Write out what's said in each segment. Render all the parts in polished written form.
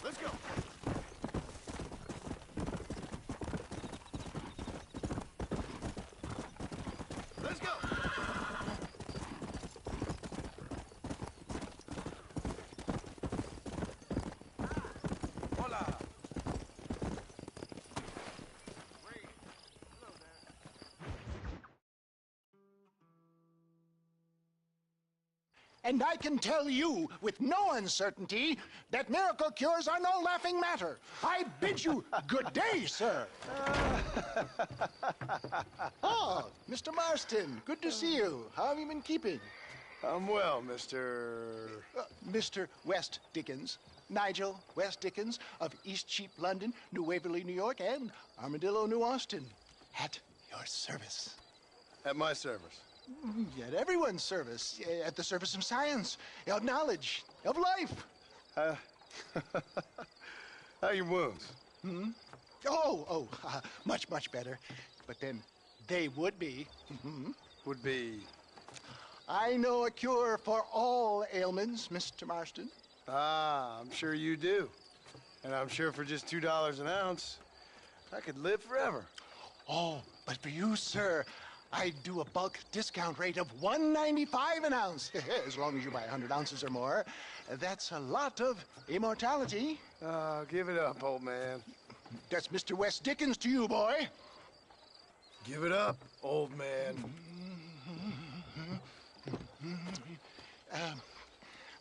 Let's go. Let's go. Hola. Hello there. And I can tell you with no uncertainty that miracle cures are no laughing matter. I bid you good day, sir. Oh, Mr. Marston, good to see you. How have you been keeping? I'm well, Mr. Mr. West Dickens. Nigel West Dickens of East Cheap, London, New Waverly, New York, and Armadillo, New Austin. At your service. At my service. At everyone's service. At the service of science, of knowledge, of life. How are your wounds? Much, much better. But then they would be. Would be. I know a cure for all ailments, Mr. Marston. Ah, I'm sure you do. And I'm sure for just $2 an ounce, I could live forever. Oh, but for you, sir, I do a bulk discount rate of $1.95 an ounce, as long as you buy 100 ounces or more. That's a lot of immortality. Give it up, old man. That's Mr. West Dickens to you, boy. Give it up, old man.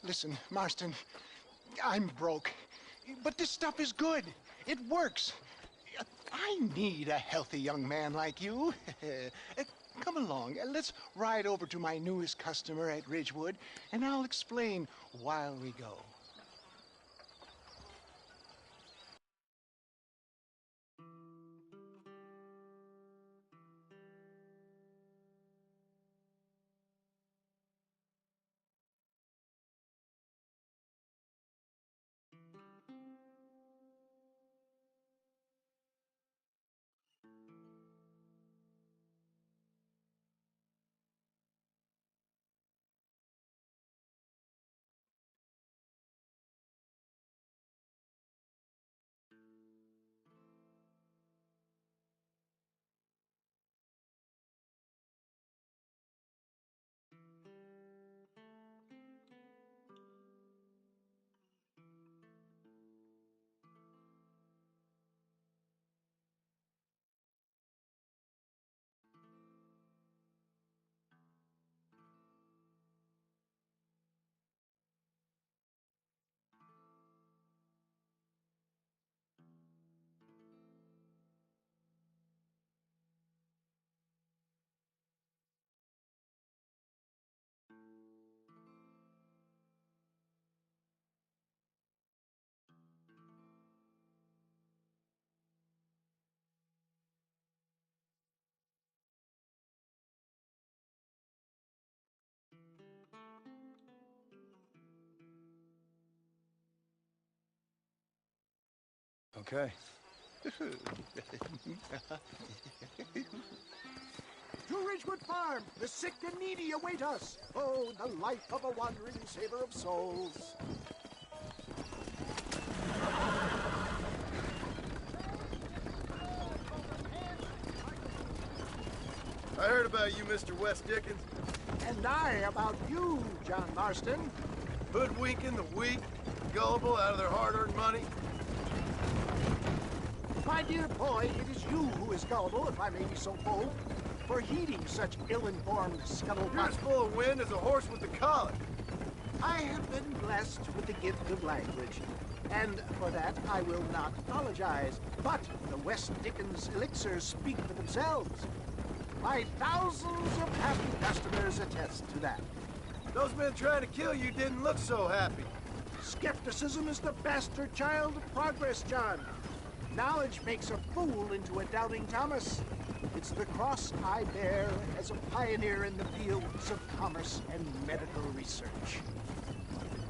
Listen, Marston, I'm broke, but this stuff is good. It works. I need a healthy young man like you. Come along, let's ride over to my newest customer at Ridgewood, and I'll explain while we go. Okay. To Ridgewood Farm! The sick and needy await us! Oh, the life of a wandering saver of souls! I heard about you, Mr. West Dickens. And I about you, John Marston. Hoodwinking the weak, gullible out of their hard-earned money. My dear boy, it is you who is gullible, if I may be so bold, for heeding such ill-informed scuttlebutt. You're as full of wind as a horse with the colic. I have been blessed with the gift of language, and for that I will not apologize. But the West Dickens elixirs speak for themselves. My thousands of happy customers attest to that. Those men trying to kill you didn't look so happy. Skepticism is the bastard child of progress, John. Knowledge makes a fool into a doubting Thomas. It's the cross I bear as a pioneer in the fields of commerce and medical research.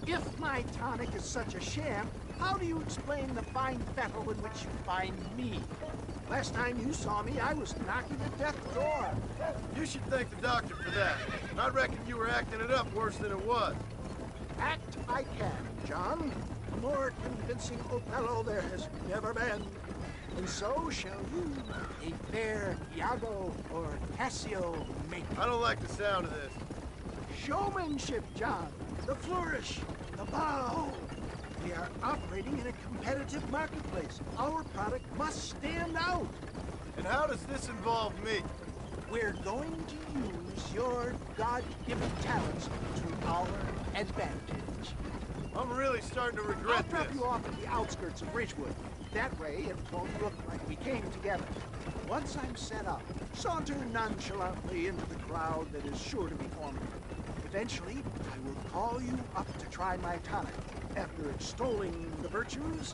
If my tonic is such a sham, how do you explain the fine fettle in which you find me? Last time you saw me, I was knocking at death's door. You should thank the doctor for that. I reckon you were acting it up worse than it was. Act I can, John. A more convincing Othello there has never been. And so shall you, a fair Iago or Cassio make. I don't like the sound of this. Showmanship, John. The flourish, the bow. We are operating in a competitive marketplace. Our product must stand out. And how does this involve me? We're going to use your God-given talents to our advantage. I'm really starting to I'll regret drop this. you off at the outskirts of Ridgewood. That way, it won't look like we came together. Once I'm set up, saunter nonchalantly into the crowd that is sure to be forming. Eventually, I will call you up to try my tonic. After extolling the virtues,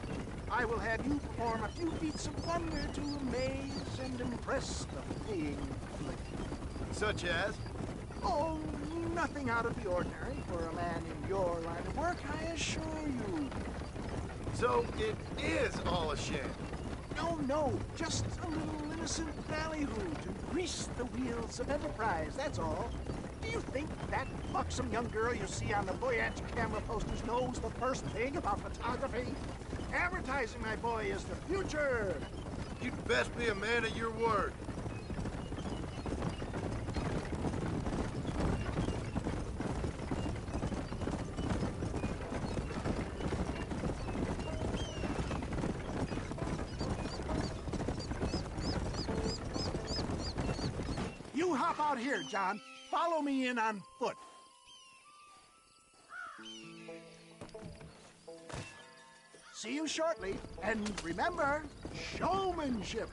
I will have you perform a few feats of wonder to amaze and impress the paying public. Such as? Oh, nothing out of the ordinary for a man in your line of work, I assure you. So it is all a sham. No, just a little innocent ballyhoo to grease the wheels of enterprise, that's all. Do you think that buxom young girl you see on the Voyage camera posters knows the first thing about photography? Advertising, my boy, is the future. You'd best be a man of your word. You hop out here, John. Follow me in on foot. See you shortly. And remember, showmanship.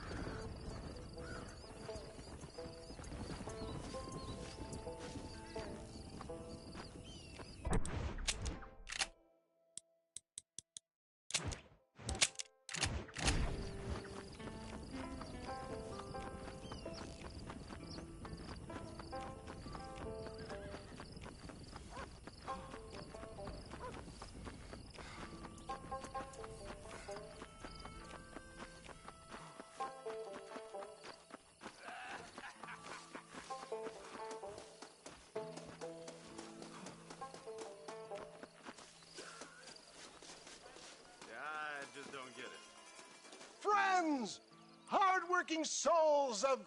Just don't get it. Friends, hard-working souls of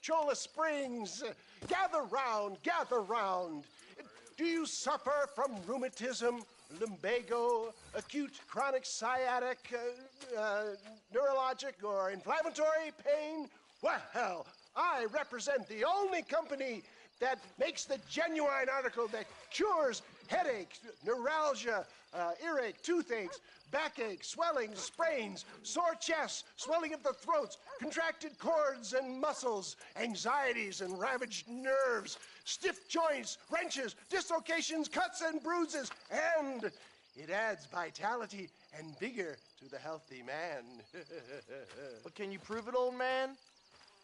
Cholla Springs, gather round, gather round. Do you suffer from rheumatism, lumbago, acute chronic sciatic, neurologic, or inflammatory pain? Well, I represent the only company that makes the genuine article that cures headaches, neuralgia, earache, toothaches, backache, swelling, sprains, sore chests, swelling of the throats, contracted cords and muscles, anxieties and ravaged nerves, stiff joints, wrenches, dislocations, cuts and bruises, and it adds vitality and vigor to the healthy man. But can you prove it, old man?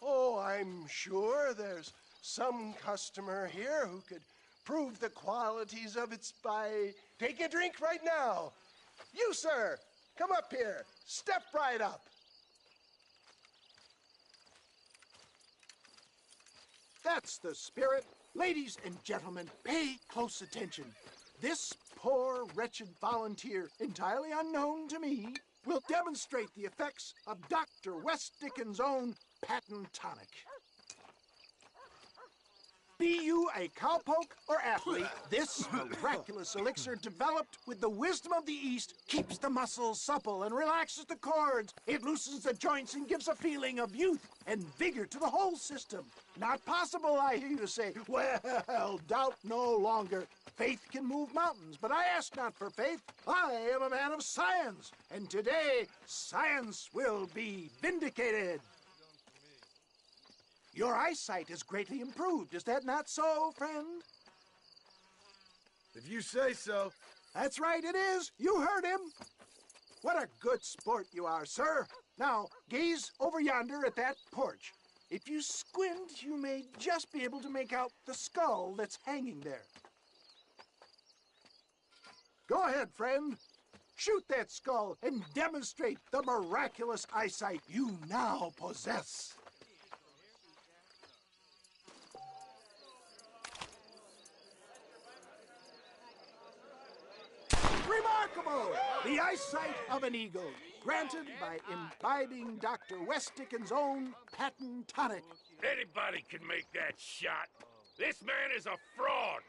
Oh, I'm sure there's some customer here who could prove the qualities of it by taking a drink right now. You, sir, come up here. Step right up. That's the spirit. Ladies and gentlemen, pay close attention. This poor, wretched volunteer, entirely unknown to me, will demonstrate the effects of Dr. West Dickens' own patent tonic. Be you a cowpoke or athlete, this miraculous elixir developed with the wisdom of the East keeps the muscles supple and relaxes the cords. It loosens the joints and gives a feeling of youth and vigor to the whole system. Not possible, I hear you say. Well, doubt no longer. Faith can move mountains, but I ask not for faith. I am a man of science, and today science will be vindicated. Your eyesight is greatly improved. Is that not so, friend? If you say so. That's right, it is. You heard him. What a good sport you are, sir. Now, gaze over yonder at that porch. If you squint, you may just be able to make out the skull that's hanging there. Go ahead, friend. Shoot that skull and demonstrate the miraculous eyesight you now possess. Remarkable! The eyesight of an eagle, granted by imbibing Dr. West Dickens' own patent tonic. Anybody can make that shot. This man is a fraud.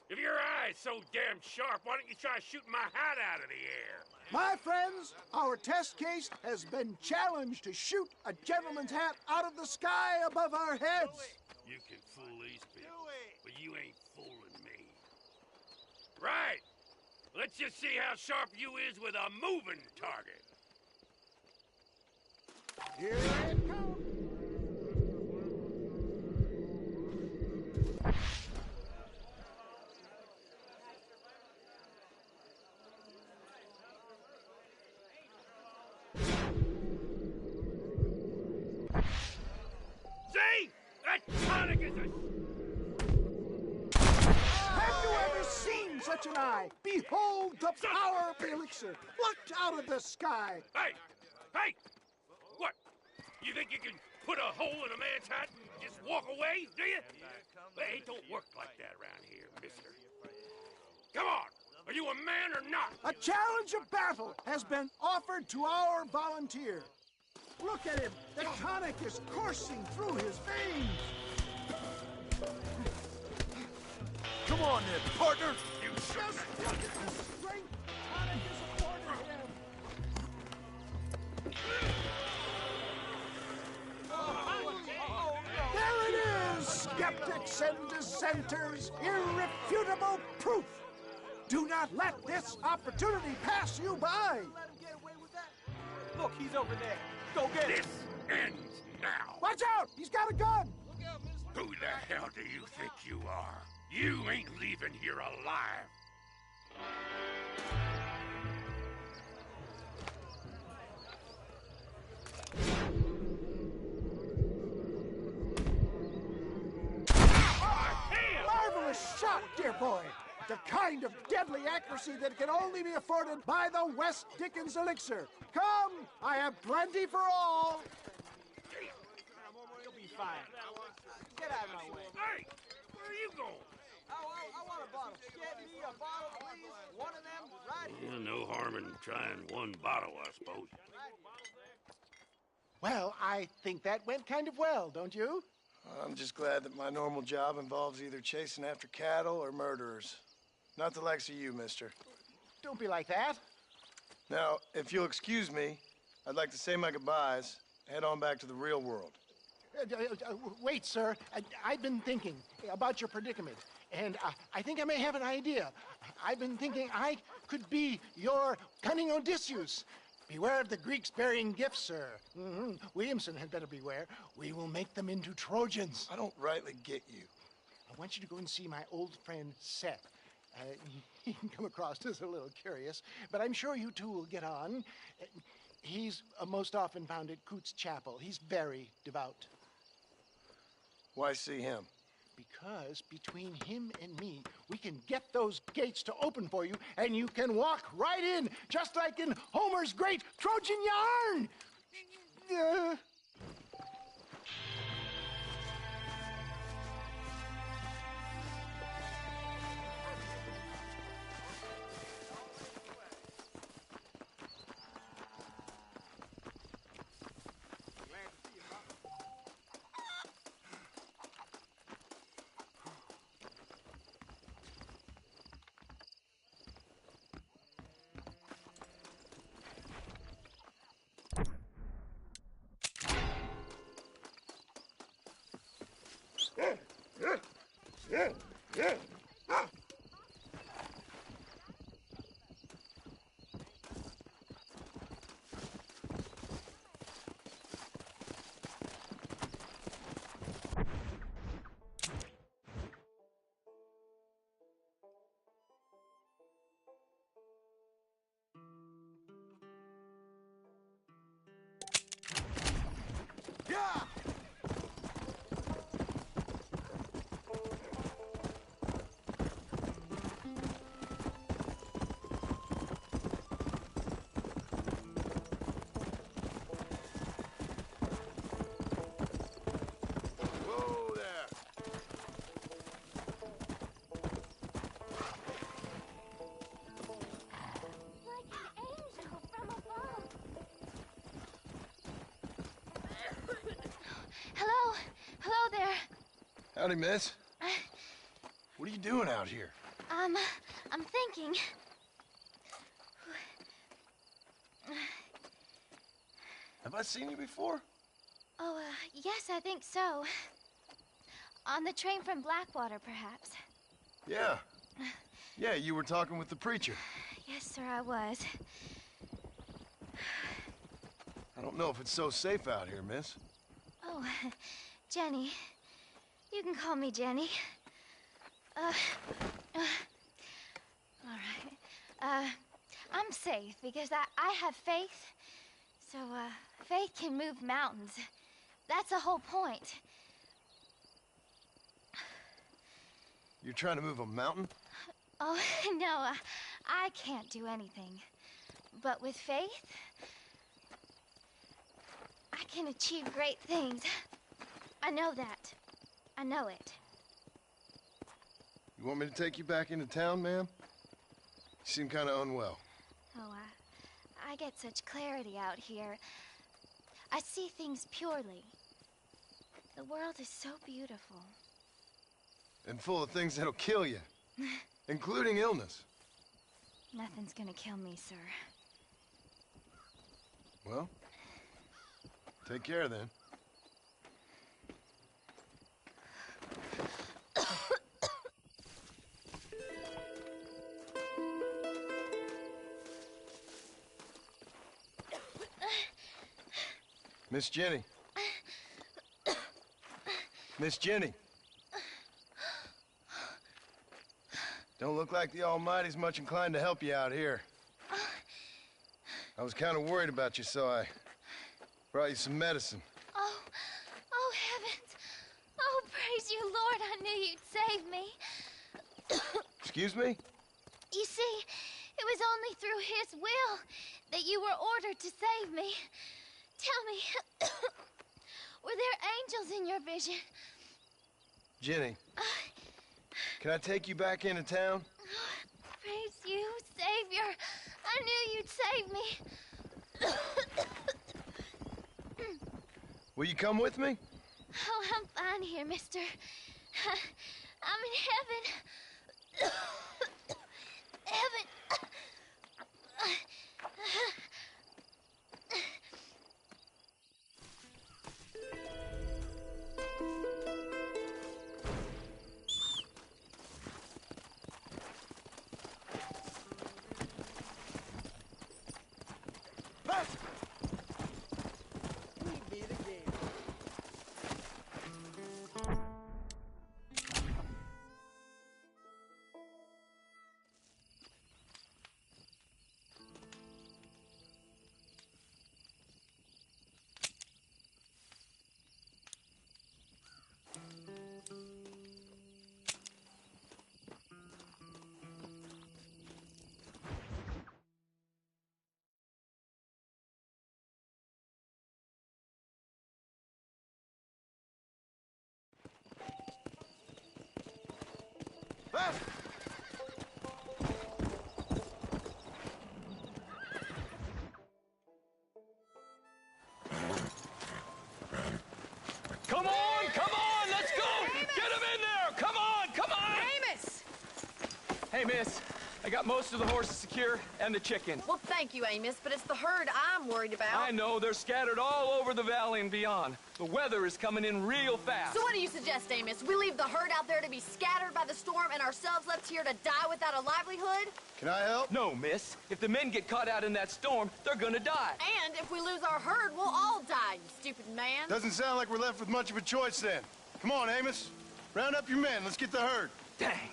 If your eye's so damn sharp, why don't you try shooting my hat out of the air? My friends, our test case has been challenged to shoot a gentleman's hat out of the sky above our heads. You can fool these people, but you ain't fooling me. Right. Let's just see how sharp you is with a moving target. Here it comes. See? That tonic is a... Have you ever seen such an eye? Behold the power of the elixir, plucked out of the sky. Hey! Hey! What? You think you can put a hole in a man's hat and just walk away, do you? Hey, it don't work like that around here, mister. Come on! Are you a man or not? A challenge of battle has been offered to our volunteer. Look at him. The tonic is coursing through his veins. Come on then, partner. You Just shouldn't look at the strength tonic is afforded him. There it is, skeptics and dissenters, irrefutable proof. Do not let this opportunity pass you by. Look, he's over there. Go get him. This ends now. Watch out! He's got a gun! Who the hell do you think you are? You ain't leaving here alive. Marvelous shot, dear boy. The kind of deadly accuracy that can only be afforded by the West Dickens elixir. Come, I have plenty for all. You'll be fine. Get out of my way. Hey, where are you going? I want a bottle. Get me a bottle, please. One of them right here. No harm in trying one bottle, I suppose. Well, I think that went kind of well, don't you? I'm just glad that my normal job involves either chasing after cattle or murderers. Not the likes of you, mister. Don't be like that. Now, if you'll excuse me, I'd like to say my goodbyes, head on back to the real world. Wait, sir. I've been thinking about your predicament, and I think I may have an idea. I've been thinking I could be your cunning Odysseus. Beware of the Greeks bearing gifts, sir. Williamson had better beware. We will make them into Trojans. I don't rightly get you. I want you to go and see my old friend Seth. He can come across as a little curious, but I'm sure you two will get on. He's most often found at Coots Chapel. He's very devout. Why see him? Because between him and me, we can get those gates to open for you, and you can walk right in, just like in Homer's great Trojan yarn. Whoa there. Like an angel from above. Hello? Hello there. Howdy, miss. What are you doing out here? I'm thinking. Have I seen you before? Oh, yes, I think so. On the train from Blackwater, perhaps. Yeah. Yeah, you were talking with the preacher. Yes, sir, I was. I don't know if it's so safe out here, miss. Oh, Jenny. You can call me Jenny. All right. I'm safe because I have faith. So, faith can move mountains. That's the whole point. You're trying to move a mountain? Oh, no, I can't do anything. But with faith, I can achieve great things. I know that. I know it. You want me to take you back into town, ma'am? You seem kind of unwell. Oh, I get such clarity out here. I see things purely. The world is so beautiful. And full of things that'll kill you. Including illness. Nothing's gonna kill me, sir. Well, take care then. Miss Jenny. Miss Jenny. Don't look like the Almighty's much inclined to help you out here. I was kind of worried about you, so I brought you some medicine. Oh, heavens. Oh, praise you, Lord. I knew you'd save me. Excuse me? You see, it was only through his will that you were ordered to save me. Tell me, were there angels in your vision? Jenny, can I take you back into town? Praise you, Savior. I knew you'd save me. Will you come with me? Oh, I'm fine here, mister. I'm in heaven. Heaven. We meet again. Come on, let's go! Get him in there! Come on! Amos! Hey, miss, I got most of the horses secure and the chicken. Well, thank you, Amos, but it's the herd I'm worried about. I know, they're scattered all over the valley and beyond. The weather is coming in real fast. So what do you suggest, Amos? We leave the herd out there to be scattered by and ourselves left here to die without a livelihood? Can I help? No, miss. If the men get caught out in that storm, they're gonna die. And if we lose our herd, we'll all die, you stupid man. Doesn't sound like we're left with much of a choice then. Come on, Amos. Round up your men. Let's get the herd. Dang.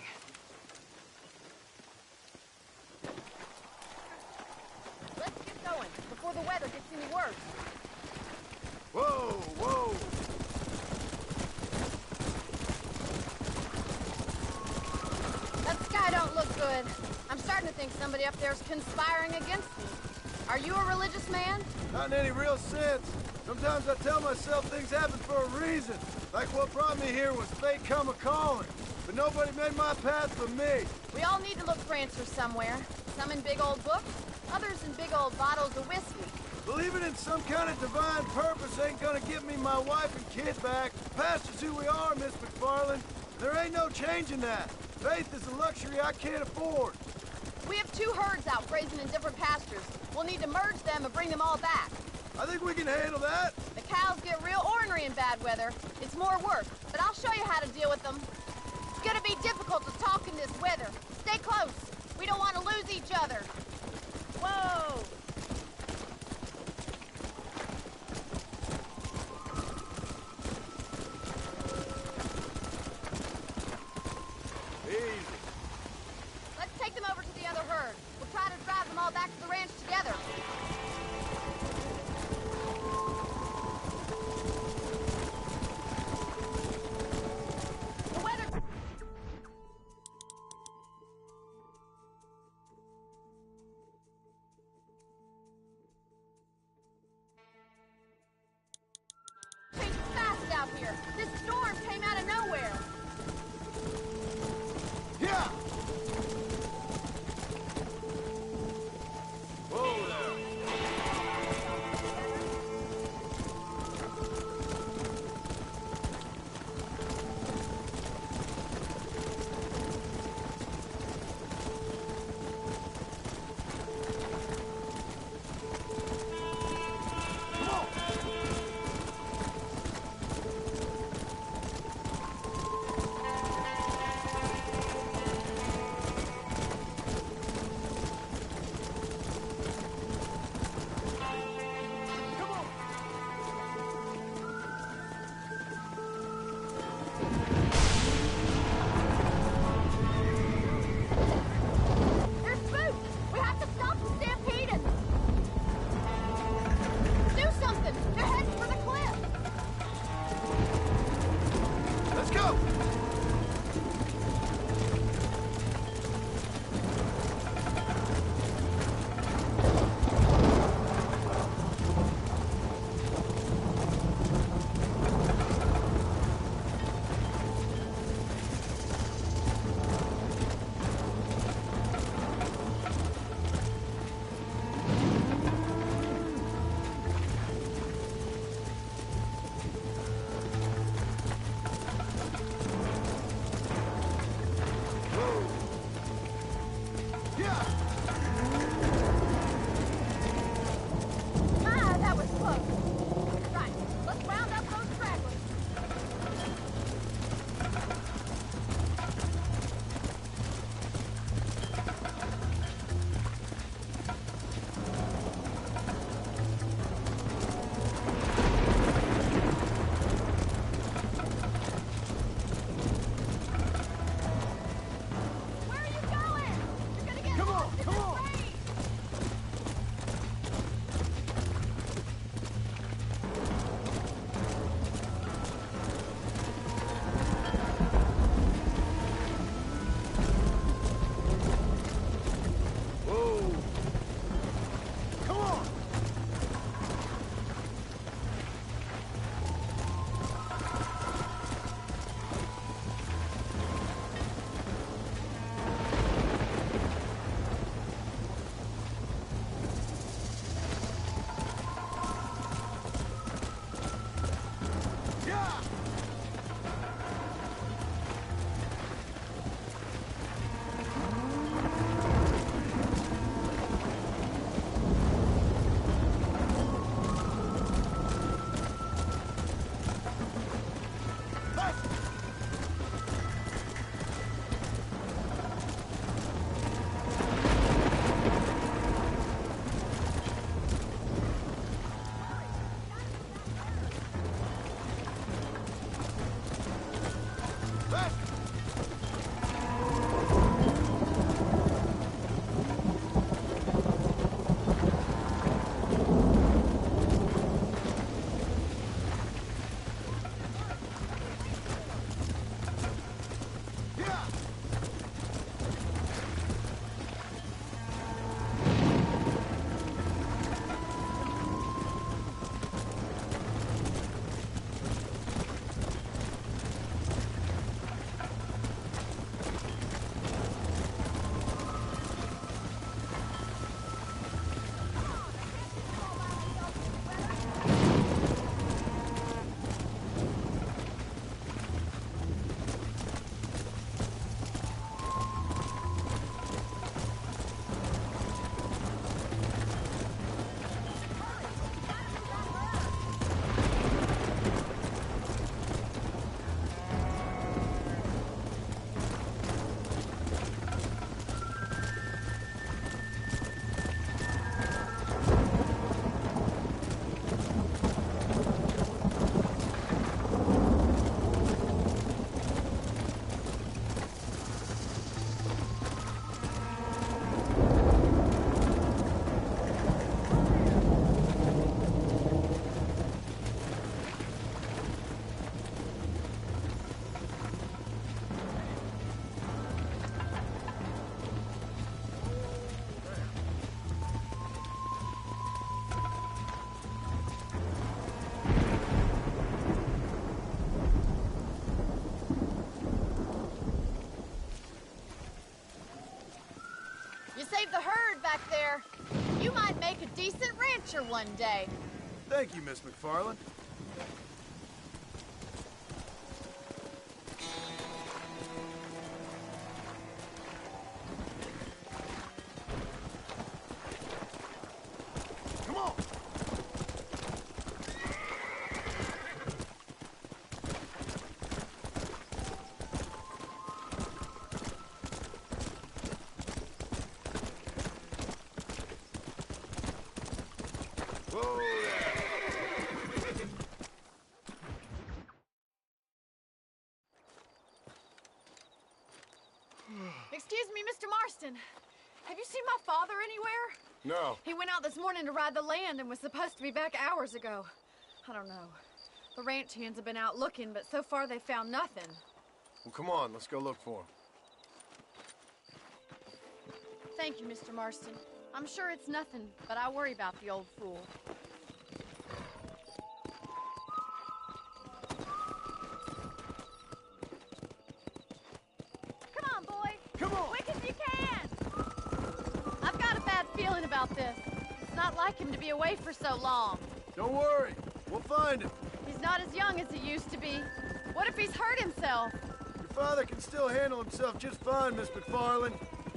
Let's get going before the weather gets any worse. Whoa, whoa. That sky don't look good. I'm starting to think somebody up there is conspiring against me. Are you a religious man? Not in any real sense. Sometimes I tell myself things happen for a reason. Like what brought me here was fate come a-calling. But nobody made my path for me. We all need to look for answers somewhere. Some in big old books, others in big old bottles of whiskey. Believing in some kind of divine purpose ain't gonna give me my wife and kid back. Past is who we are, Miss McFarland. There ain't no changing that. Faith is a luxury I can't afford. We have 2 herds out grazing in different pastures. We'll need to merge them and bring them all back. I think we can handle that. The cows get real ornery in bad weather. It's more work, but I'll show you how to deal with them. It's gonna be difficult to talk in this weather. Stay close. We don't want to lose each other. Whoa! Easy. Let's take them over to the other herd. We'll try to drive them all back to the ranch together. The weather... Changed fast out here. This storm came out of nowhere. Yeah! Whoa there. back there. You might make a decent rancher one day. Thank you, Miss McFarland. Come on! Whoa there! Excuse me, Mr. Marston. Have you seen my father anywhere? No. He went out this morning to ride the land and was supposed to be back hours ago. I don't know. The ranch hands have been out looking, but so far they found nothing. Well, come on, let's go look for him. Thank you, Mr. Marston. I'm sure it's nothing, but I worry about the old fool. Come on, boy. Come on! Quick as you can! I've got a bad feeling about this. It's not like him to be away for so long. Don't worry, we'll find him. He's not as young as he used to be. What if he's hurt himself? Your father can still handle himself just fine, Miss McFarland.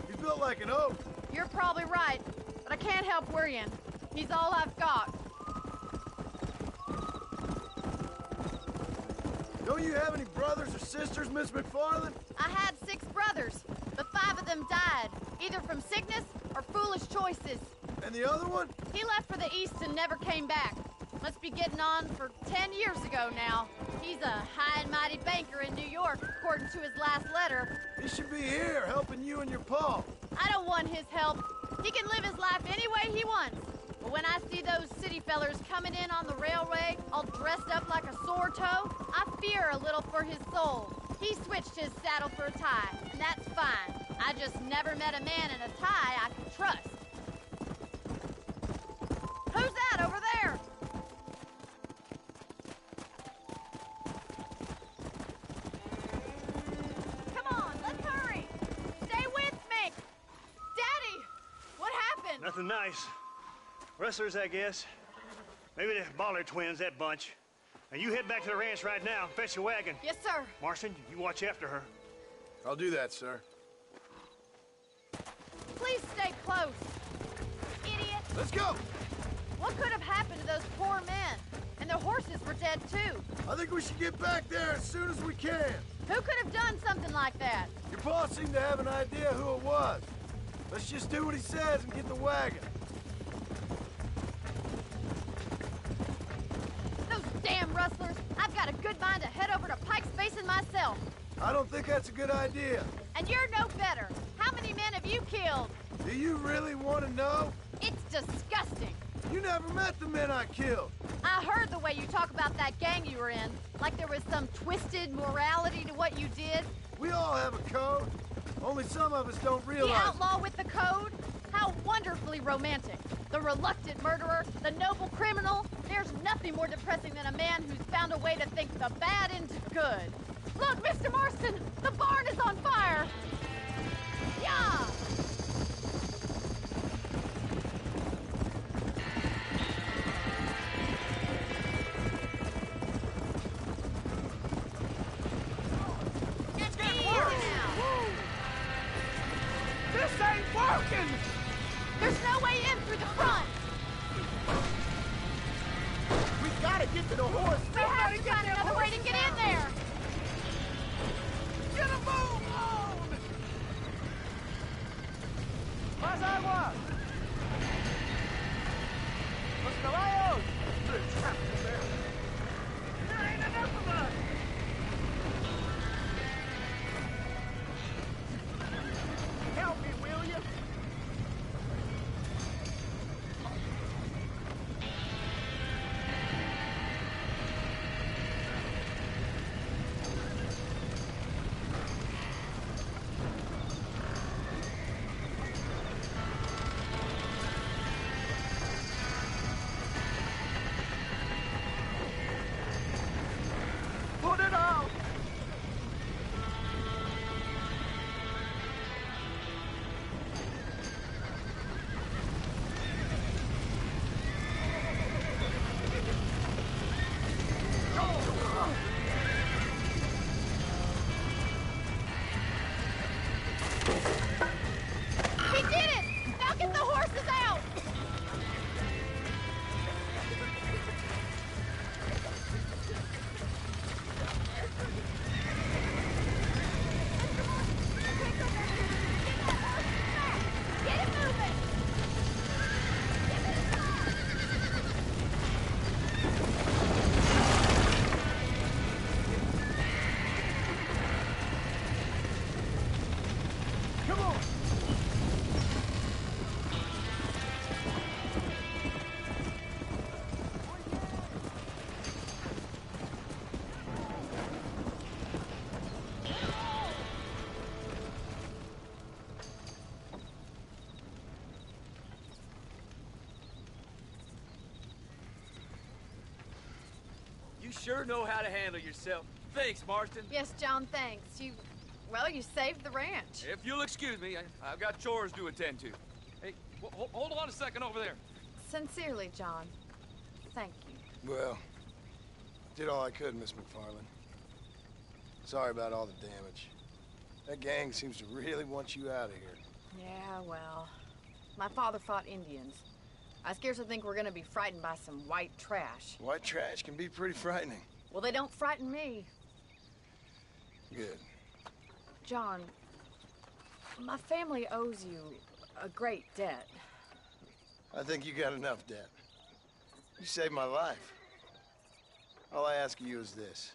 He's built like an oak. You're probably right, but I can't help worrying. He's all I've got. Don't you have any brothers or sisters, Miss McFarland? I had 6 brothers, but 5 of them died, either from sickness or foolish choices. And the other one? He left for the east and never came back. Must be getting on for 10 years ago now. He's a high and mighty banker in New York, according to his last letter. He should be here, helping you and your pa. I don't want his help. He can live his life any way he wants. But when I see those city fellers coming in on the railway, all dressed up like a sore toe, I fear a little for his soul. He switched his saddle for a tie, and that's fine. I just never met a man in a tie I could trust. Who's that over there? Come on, let's hurry. Stay with me. Daddy, what happened? Nothing nice. Rustlers, I guess. Maybe the Baller twins, that bunch. Now you head back to the ranch right now and fetch a wagon. Yes, sir. Marston, you watch after her. I'll do that, sir. Please stay close. Idiot. Let's go! What could have happened to those poor men? And their horses were dead, too. I think we should get back there as soon as we can. Who could have done something like that? Your pa seemed to have an idea who it was. Let's just do what he says and get the wagon. Those damn rustlers. I've got a good mind to head over to Pike's Basin myself. I don't think that's a good idea. And you're no better. How many men have you killed? Do you really want to know? It's disgusting. You never met the men I killed. I heard the way you talk about that gang you were in, like there was some twisted morality to what you did. We all have a code. Only some of us don't The realize. outlaw with the code? How wonderfully romantic. The reluctant murderer, the noble criminal. There's nothing more depressing than a man who's found a way to think the bad into good. Look, Mr. Marston, the barn is on fire. Yeah! It's getting Easy worse! now. This ain't working! There's no way in through the front. We gotta get to the horse. We have to find another way to get in there. Get a move on! ¡Más agua! ¡Los caballos! They're trapped in there. There ain't enough of us! Help me, will you? sure know how to handle yourself. Thanks, Marston. Yes, John, thanks. Well, you saved the ranch. If you'll excuse me, I've got chores to attend to. Hey, hold on a second over there. Sincerely, John. Thank you. Well, did all I could, Miss McFarland. Sorry about all the damage. That gang seems to really want you out of here. Yeah, well, my father fought Indians. I scarcely think we're gonna be frightened by some white trash. White trash can be pretty frightening. Well, they don't frighten me. Good. John, my family owes you a great debt. I think you got enough debt. You saved my life. All I ask of you is this.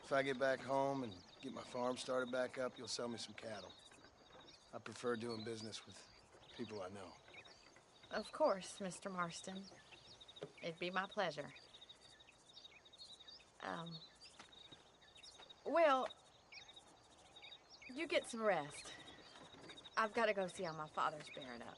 If I get back home and get my farm started back up, you'll sell me some cattle. I prefer doing business with people I know. Of course, Mr. Marston. It'd be my pleasure. Well, you get some rest. I've got to go see how my father's bearing up.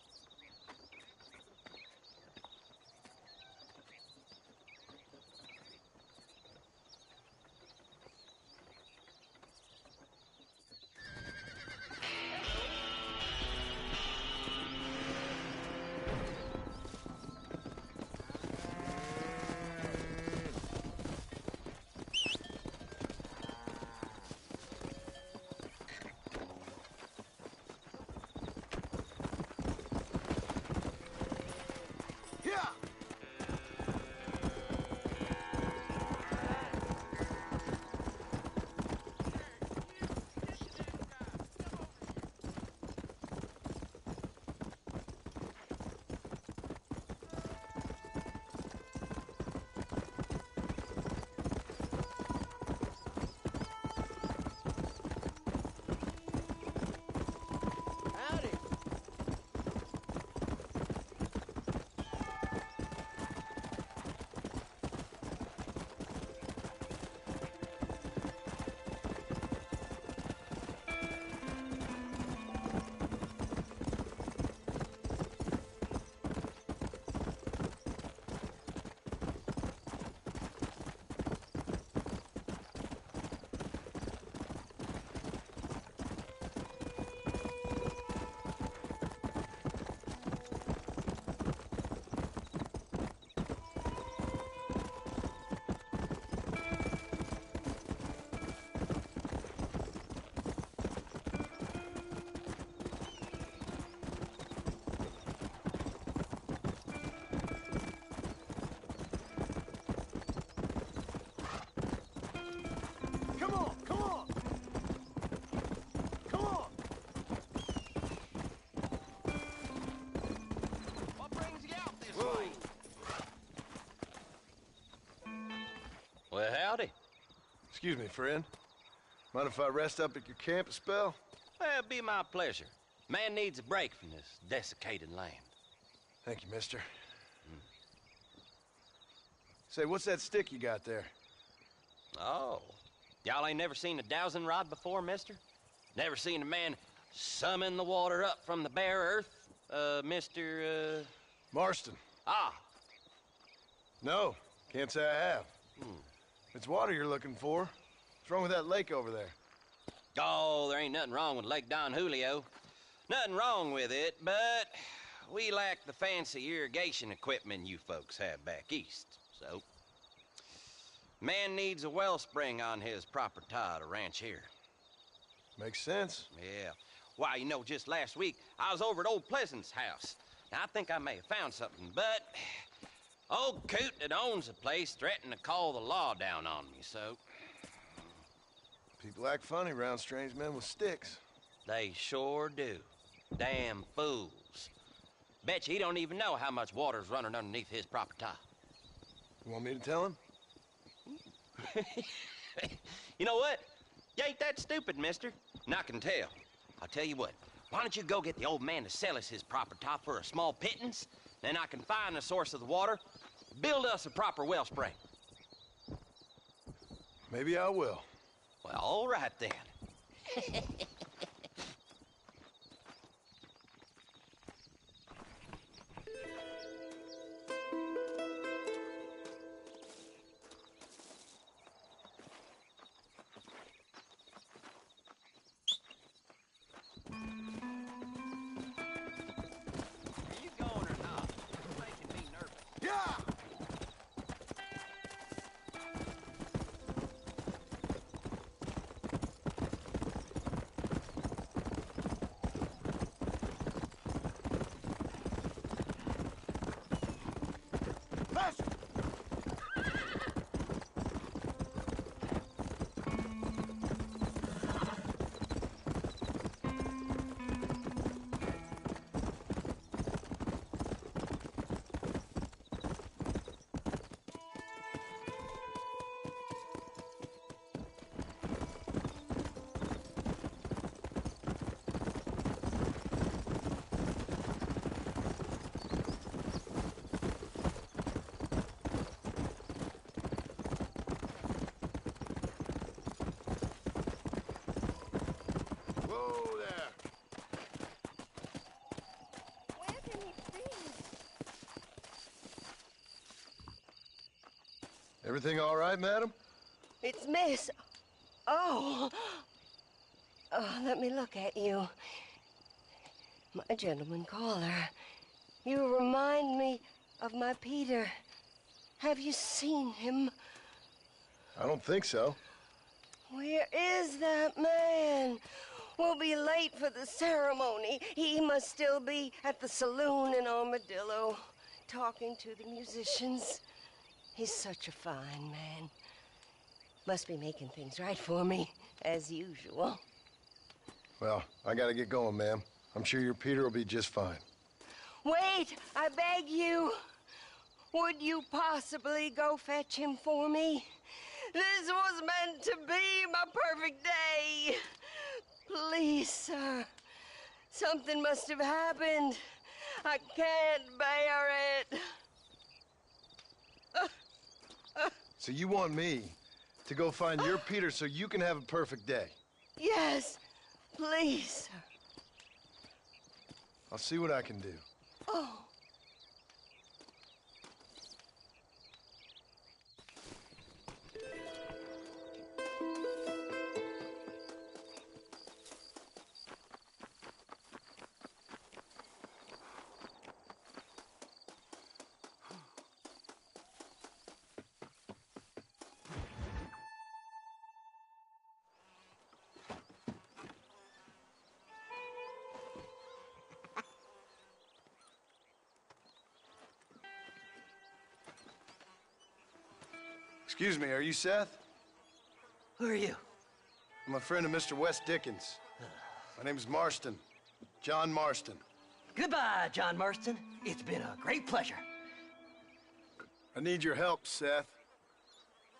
Well, howdy. Excuse me, friend. Mind if I rest up at your camp a spell? Well, it'd be my pleasure. Man needs a break from this desiccated land. Thank you, mister. Say, what's that stick you got there? Oh. Y'all ain't never seen a dowsing rod before, mister? Never seen a man summon the water up from the bare earth? Mr. Marston. Ah. No, can't say I have. If it's water you're looking for, what's wrong with that lake over there? Oh, there ain't nothing wrong with Lake Don Julio. Nothing wrong with it, but we lack the fancy irrigation equipment you folks have back east, so... Man needs a wellspring on his property to ranch here. Makes sense. Yeah. Why, you know, just last week, I was over at old Pleasant's house. Now, I think I may have found something, but... Old coot that owns the place threatened to call the law down on me, so... People act funny around strange men with sticks. They sure do. Damn fools. Bet you he don't even know how much water's running underneath his property. You want me to tell him? You know what? You ain't that stupid, mister. And I can tell. I'll tell you what. Why don't you go get the old man to sell us his property for a small pittance? Then I can find the source of the water, build us a proper wellspring. Maybe I will. Well, all right then. Everything all right, madam? It's Miss. Oh. Oh, let me look at you. My gentleman caller. You remind me of my Peter. Have you seen him? I don't think so. Where is that man? We'll be late for the ceremony. He must still be at the saloon in Armadillo, talking to the musicians. He's such a fine man. Must be making things right for me, as usual. Well, I gotta get going, ma'am. I'm sure your Peter will be just fine. Wait, I beg you. Would you possibly go fetch him for me? This was meant to be my perfect day. Please, sir. Something must have happened. I can't bear it. So you want me to go find your Peter so you can have a perfect day? Yes, please, sir. I'll see what I can do. Oh. Excuse me, are you Seth? Who are you? I'm a friend of Mr. Wes Dickens. My name is Marston. John Marston. Goodbye, John Marston. It's been a great pleasure. I need your help, Seth.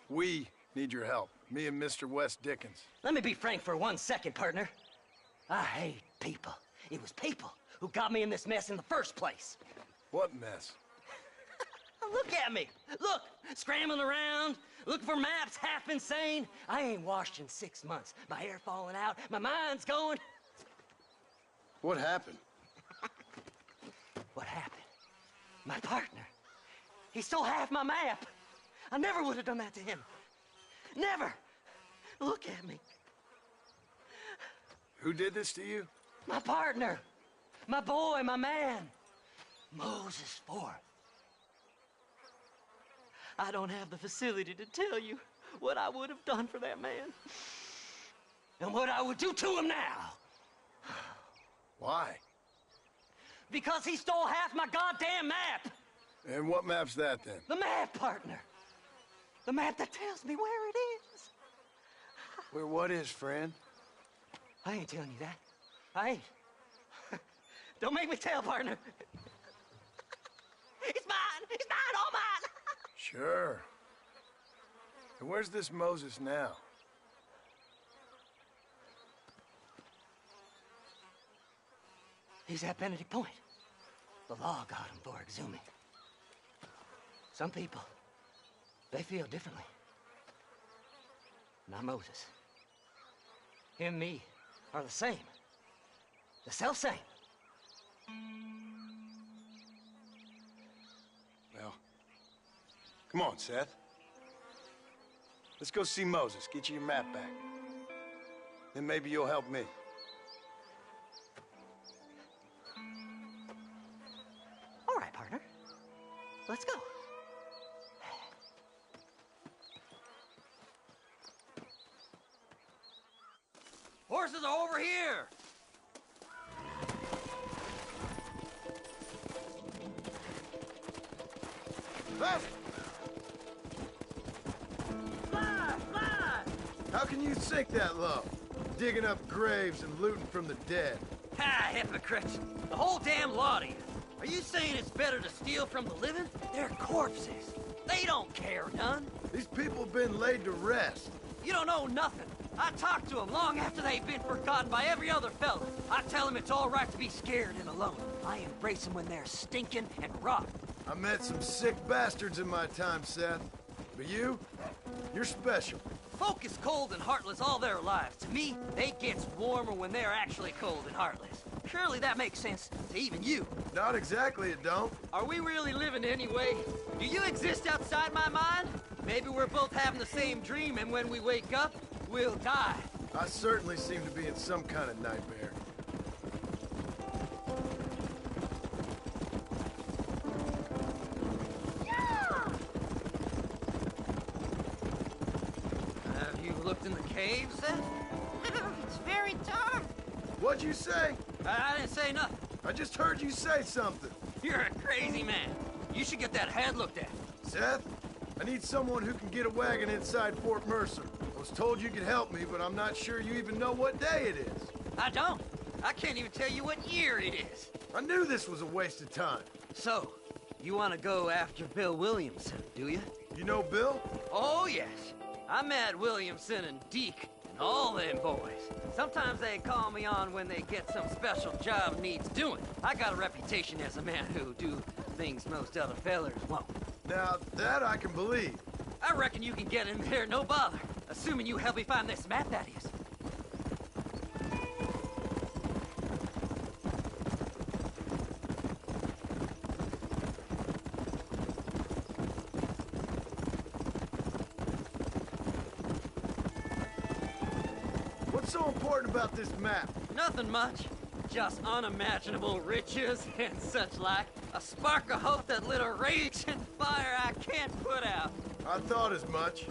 We need your help. Me and Mr. Wes Dickens. Let me be frank for 1 second, partner. I hate people. It was people who got me in this mess in the first place. What mess? Look at me. Look, scrambling around, looking for maps, half insane. I ain't washed in 6 months. My hair falling out, my mind's going. What happened? What happened? My partner. He stole half my map. I never would have done that to him. Never. Look at me. Who did this to you? My partner. My boy, my man. Moses 4. I don't have the facility to tell you what I would have done for that man. And what I would do to him now. Why? Because he stole half my goddamn map. And what map's that, then? The map, partner. The map that tells me where it is. Where what is, friend? I ain't telling you that. I ain't. Don't make me tell, partner. It's mine. It's mine, all mine. Sure. And where's this Moses now? He's at Benedict Point. The law got him for exhuming. Some people, they feel differently. Not Moses. Him and me are the same. The self-same. Well, come on, Seth. Let's go see Moses, get you your map back. Then maybe you'll help me. All right, partner. Let's go. horses are over here. Huh? Fly! Fly! How can you sink that low? Digging up graves and looting from the dead. Ha, hypocrites. The whole damn lot of you. Are you saying it's better to steal from the living? They're corpses. They don't care none. These people have been laid to rest. You don't know nothing. I talk to them long after they've been forgotten by every other fella. I tell them it's all right to be scared and alone. I embrace them when they're stinking and rotten. I met some sick bastards in my time, Seth. But you're special. Folk is cold and heartless all their lives. To me, they gets warmer when they're actually cold and heartless. Surely that makes sense to even you. Not exactly, it don't. Are we really living anyway? Do you exist outside my mind? Maybe we're both having the same dream, and when we wake up, we'll die. I certainly seem to be in some kind of nightmare. Have you looked in the caves, then? It's very dark. What'd you say? I didn't say nothing. I just heard you say something. You're a crazy man. You should get that head looked at. Seth, I need someone who can get a wagon inside Fort Mercer. I was told you could help me, but I'm not sure you even know what day it is. I don't. I can't even tell you what year it is. I knew this was a waste of time. So, you want to go after Bill Williamson, do you? You know Bill? Oh, yes. I met Williamson and Deke and all them boys. Sometimes they call me on when they get some special job needs doing. I got a reputation as a man who do things most other fellers won't. Now, that I can believe. I reckon you can get in there no bother. Assuming you help me find this map, that is. What's so important about this map? Nothing much. Just unimaginable riches and such like. A spark of hope that lit a raging fire I can't put out. I thought as much.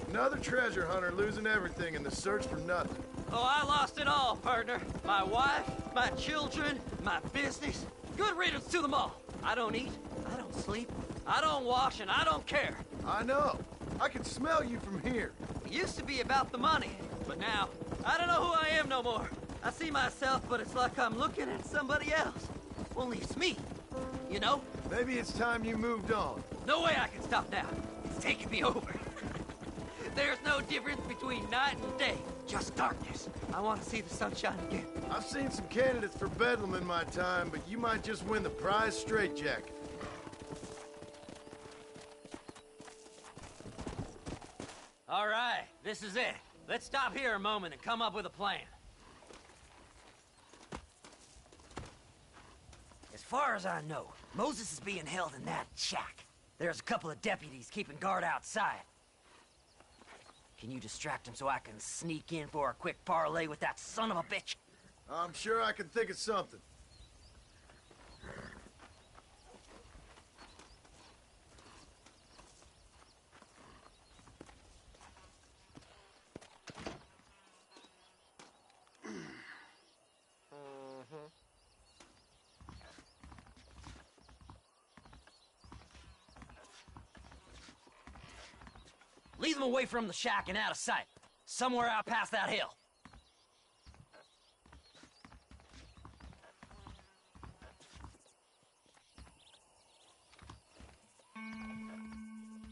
Another treasure hunter losing everything in the search for nothing. Oh, I lost it all, partner. My wife, my children, my business. Good riddance to them all. I don't eat, I don't sleep, I don't wash, and I don't care. I know. I can smell you from here. It used to be about the money, but now, I don't know who I am no more. I see myself, but it's like I'm looking at somebody else. Only it's me, you know? Maybe it's time you moved on. No way I can stop now. It's taking me over. There's no difference between night and day, just darkness. I want to see the sunshine again. I've seen some candidates for Bedlam in my time, but you might just win the prize straitjacket. All right, this is it. Let's stop here a moment and come up with a plan. As far as I know, Moses is being held in that shack. There's a couple of deputies keeping guard outside. Can you distract him so I can sneak in for a quick parlay with that son of a bitch? I'm sure I can think of something. Leave them away from the shack and out of sight. Somewhere out past that hill.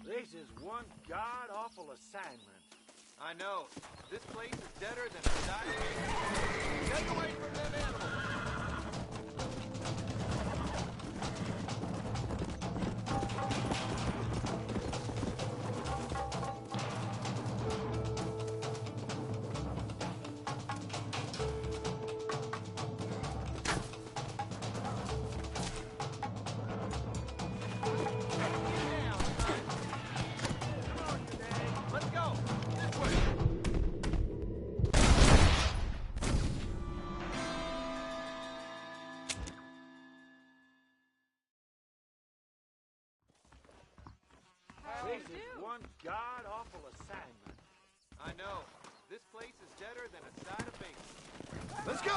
This is one god-awful assignment. I know. This place is deader than a dying. Take away from them animals. This is one god-awful assignment. I know. This place is deader than a side of bacon. Let's go!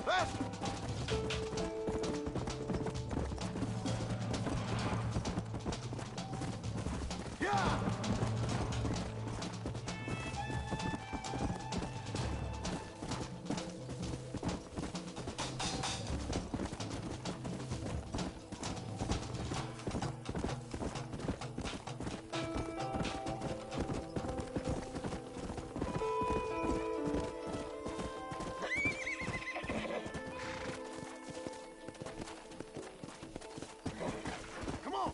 Faster! Yeah! Come on!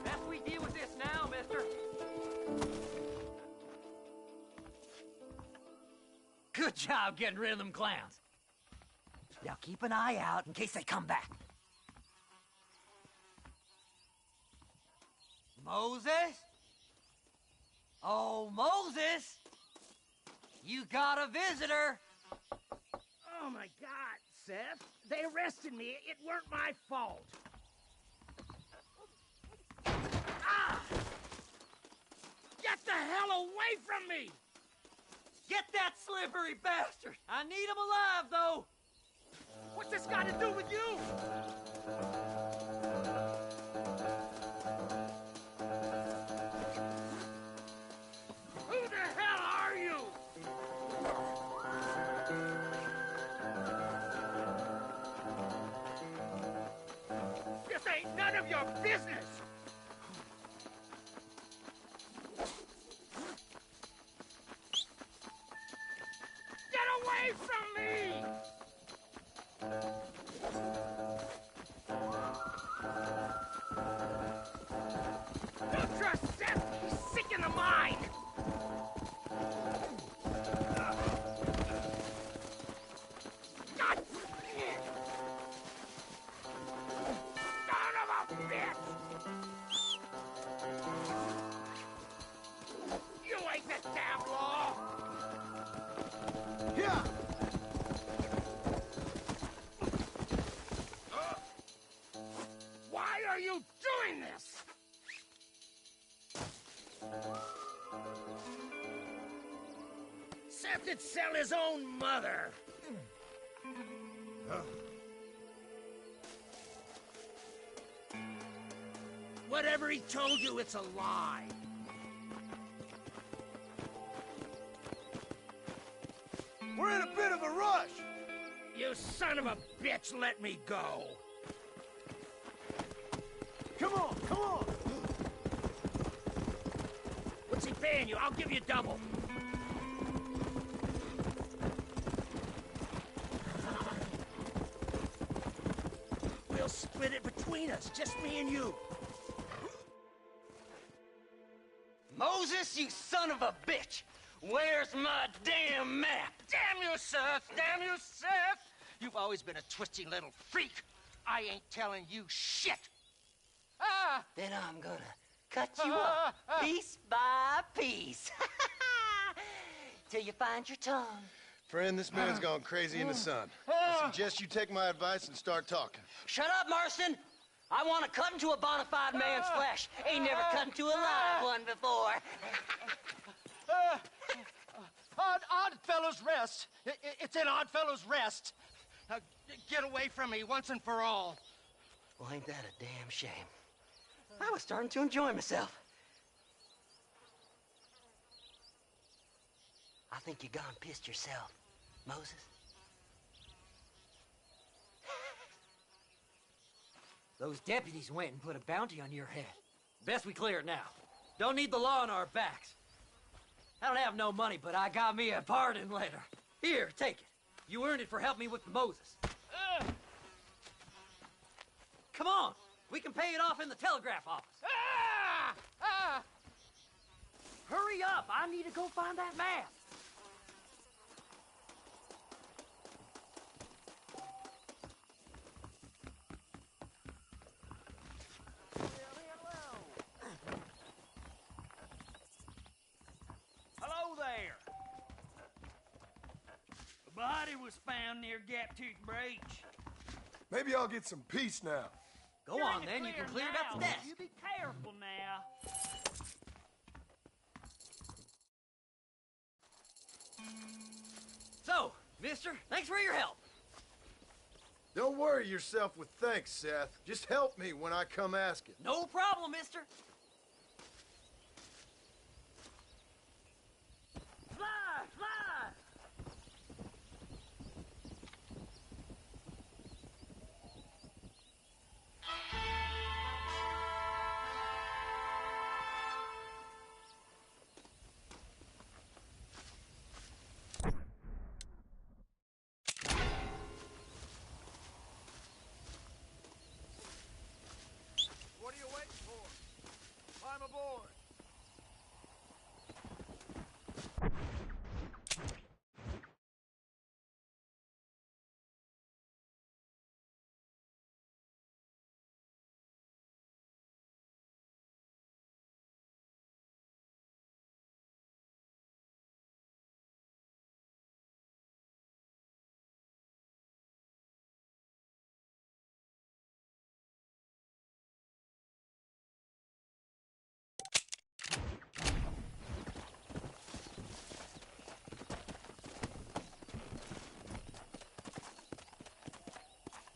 Best we deal with this now, mister. Good job getting rid of them clowns. Now keep an eye out in case they come back. Moses? Oh, Moses! You got a visitor! Oh my God, Seth. They arrested me. It weren't my fault. Ah! Get the hell away from me! Get that slippery bastard! I need him alive, though! What's this got to do with you? Who the hell are you? This ain't none of your business! Get away from me! Don't trust Seth! He's sick in the mind! God! Son of a bitch! You ain't the damn law! Yeah! Why are you doing this? Seth could sell his own mother. Whatever he told you, it's a lie. We're in a bit of a rush! You son of a bitch, let me go. Come on, come on! What's he paying you? I'll give you double. We'll split it between us, just me and you. Moses, you son of a bitch! Where's my damn map? Damn you, Seth! Damn you, Seth! You've always been a twisty little freak. I ain't telling you shit. Ah! Then I'm gonna cut you up piece by piece. Till you find your tongue. Friend, this man's gone crazy in the sun. I suggest you take my advice and start talking. Shut up, Marston! I want to cut into a bona fide man's flesh. Ain't never cut into a live one before. Oddfellows Rest. It's in Oddfellows Rest. Now, get away from me once and for all. Well, ain't that a damn shame? I was starting to enjoy myself. I think you gone pissed yourself, Moses. Those deputies went and put a bounty on your head. Best we clear it now. Don't need the law on our backs. I don't have no money, but I got me a pardon letter. Here, take it. You earned it for helping me with Moses. Come on. We can pay it off in the telegraph office. Hurry up. I need to go find that mask. down near Gap-Tooth Breach. Maybe I'll get some peace now. Go on, then. You can clear it up the desk. You be careful now. So, mister, thanks for your help. Don't worry yourself with thanks, Seth. Just help me when I come asking. No problem, mister. Fly! Fly! What are you waiting for? Climb aboard.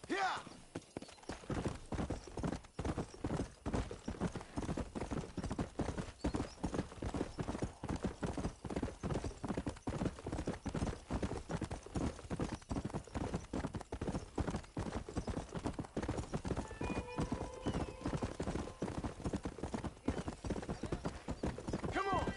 Yeah! Come on!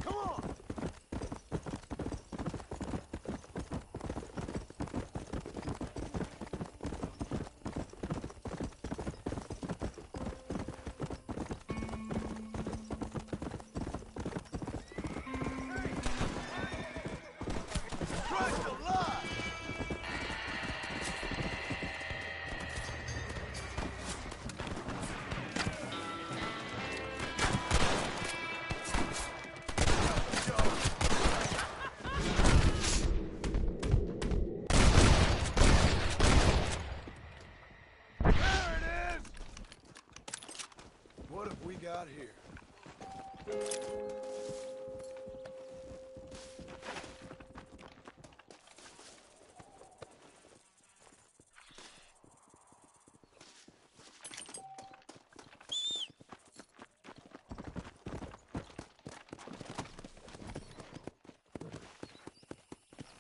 Come on! Christ alive! There it is! What have we got here?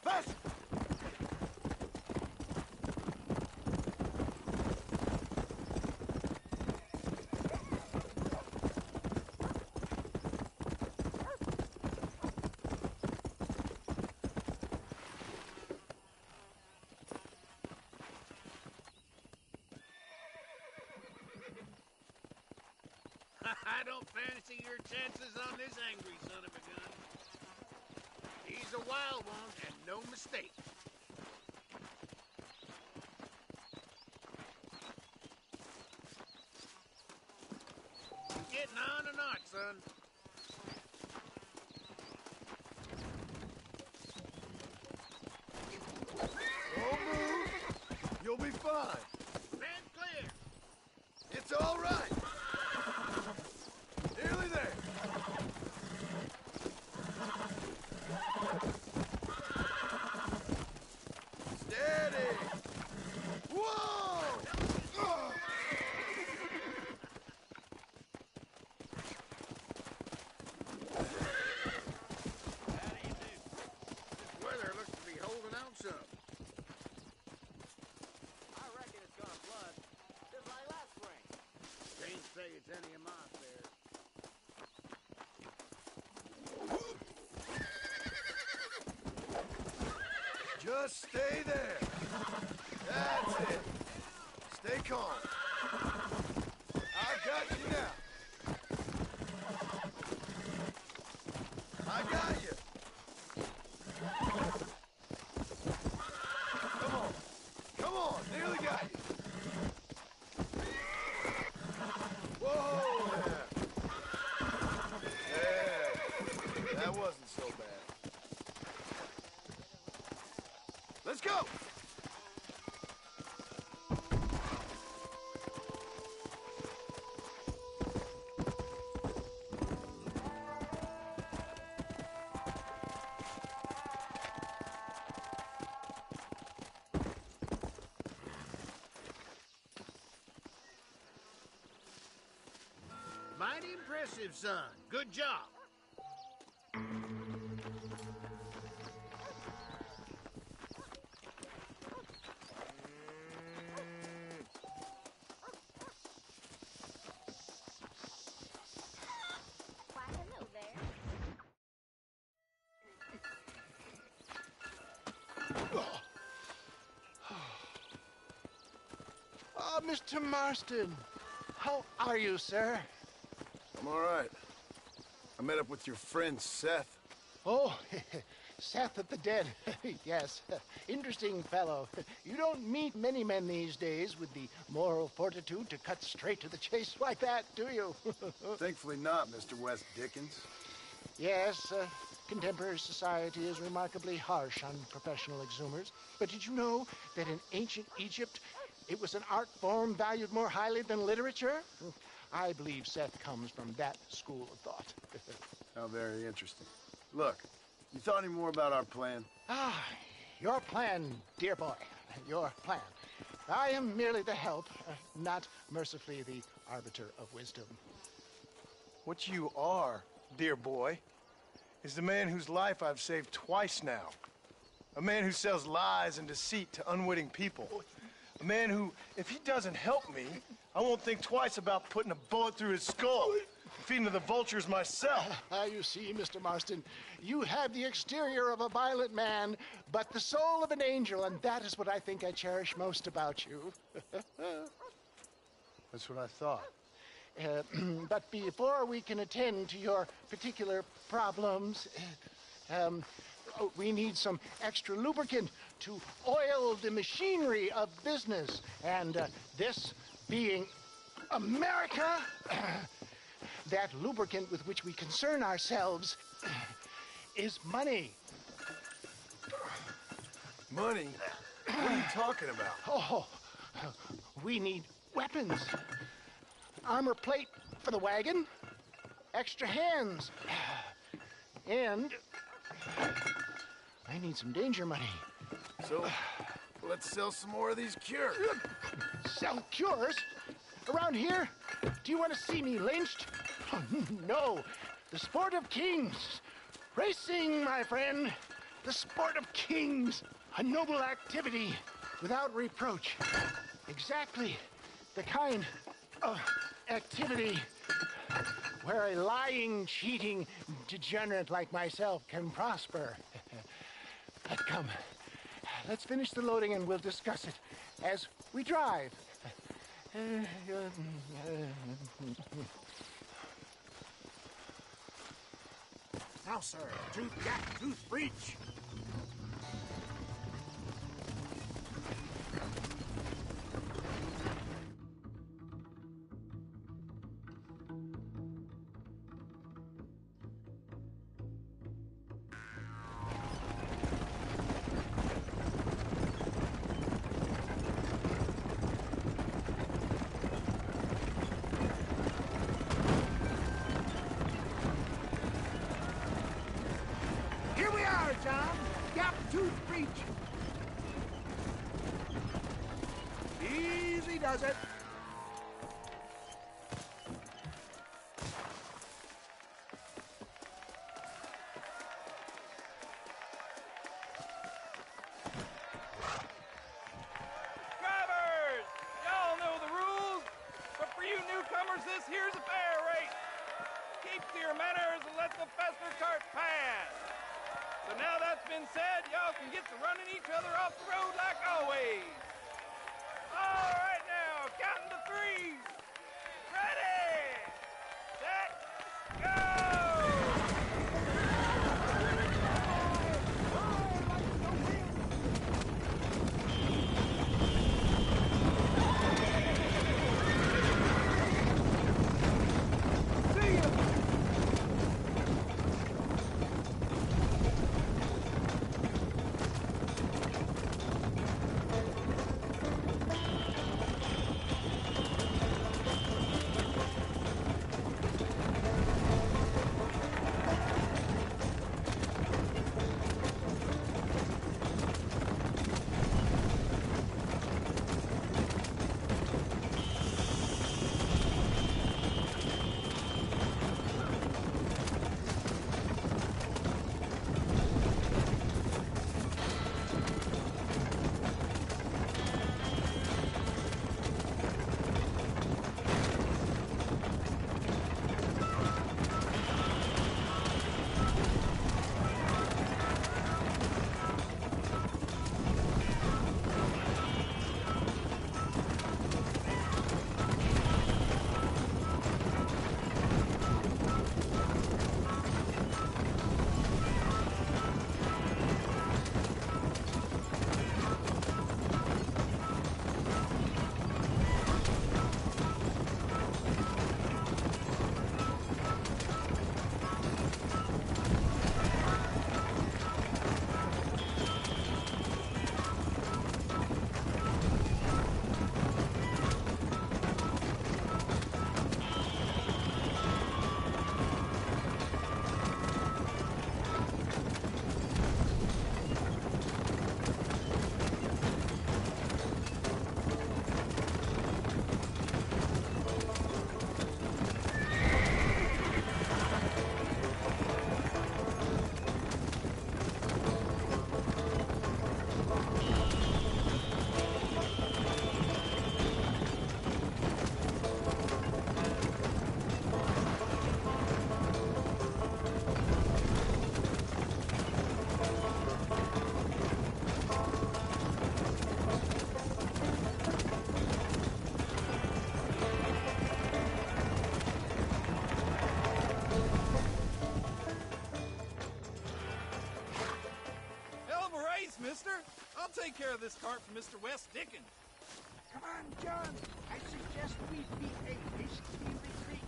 Fast! I don't fancy your chances on this angry son of a gun. He's a wild one, and no mistake. Getting on or not, son? Don't move. You'll be fine. Stand clear. It's all right. Nearly there. Steady. Whoa! Ugh. How do you do? This weather looks to be holding out some. I reckon it's gonna flood, just like last spring. Can't say it's any of my affairs. Just stay there. That's it. Stay calm. Mighty impressive, son. Good job. Why, hello there. Oh, Mr. Marston. How are you, sir? I'm all right. I met up with your friend, Seth. Oh, Seth of the Dead. Yes, interesting fellow. You don't meet many men these days with the moral fortitude to cut straight to the chase like that, do you? Thankfully not, Mr. West Dickens. Yes, contemporary society is remarkably harsh on professional exhumers. But did you know that in ancient Egypt, it was an art form valued more highly than literature? I believe Seth comes from that school of thought. How very interesting. Look, you thought any more about our plan? Your plan, dear boy. Your plan. I am merely the help, not mercifully the arbiter of wisdom. What you are, dear boy, is the man whose life I've saved twice now. A man who sells lies and deceit to unwitting people. A man who, if he doesn't help me, I won't think twice about putting a bullet through his skull, feeding to the vultures myself. You see, Mr. Marston, you have the exterior of a violent man, but the soul of an angel, and that is what I think I cherish most about you. That's what I thought. But before we can attend to your particular problems, we need some extra lubricant to oil the machinery of business. And this being America, that lubricant with which we concern ourselves is money. Money? What are you talking about? Oh, we need weapons. Armor plate for the wagon, extra hands, and I need some danger money. So, let's sell some more of these cures. Sell cures? Around here? Do you want to see me lynched? Oh, no. The sport of kings. Racing, my friend. The sport of kings. A noble activity without reproach. Exactly the kind of activity where a lying, cheating degenerate like myself can prosper. But come, let's finish the loading and we'll discuss it as we drive. Now, sir, tooth gap, tooth breach. Here we are, John. Gap tooth breach. Easy does it. Drivers! Y'all know the rules, but for you newcomers, this here's a fair race. Keep to your manners and let the faster cart pass. So now that's been said, y'all can get to running each other off the road like always. All right now, counting to three. Ready, set, go! take care of this cart for Mr. West Dickens. Come on, John. I suggest we beat a hasty retreat.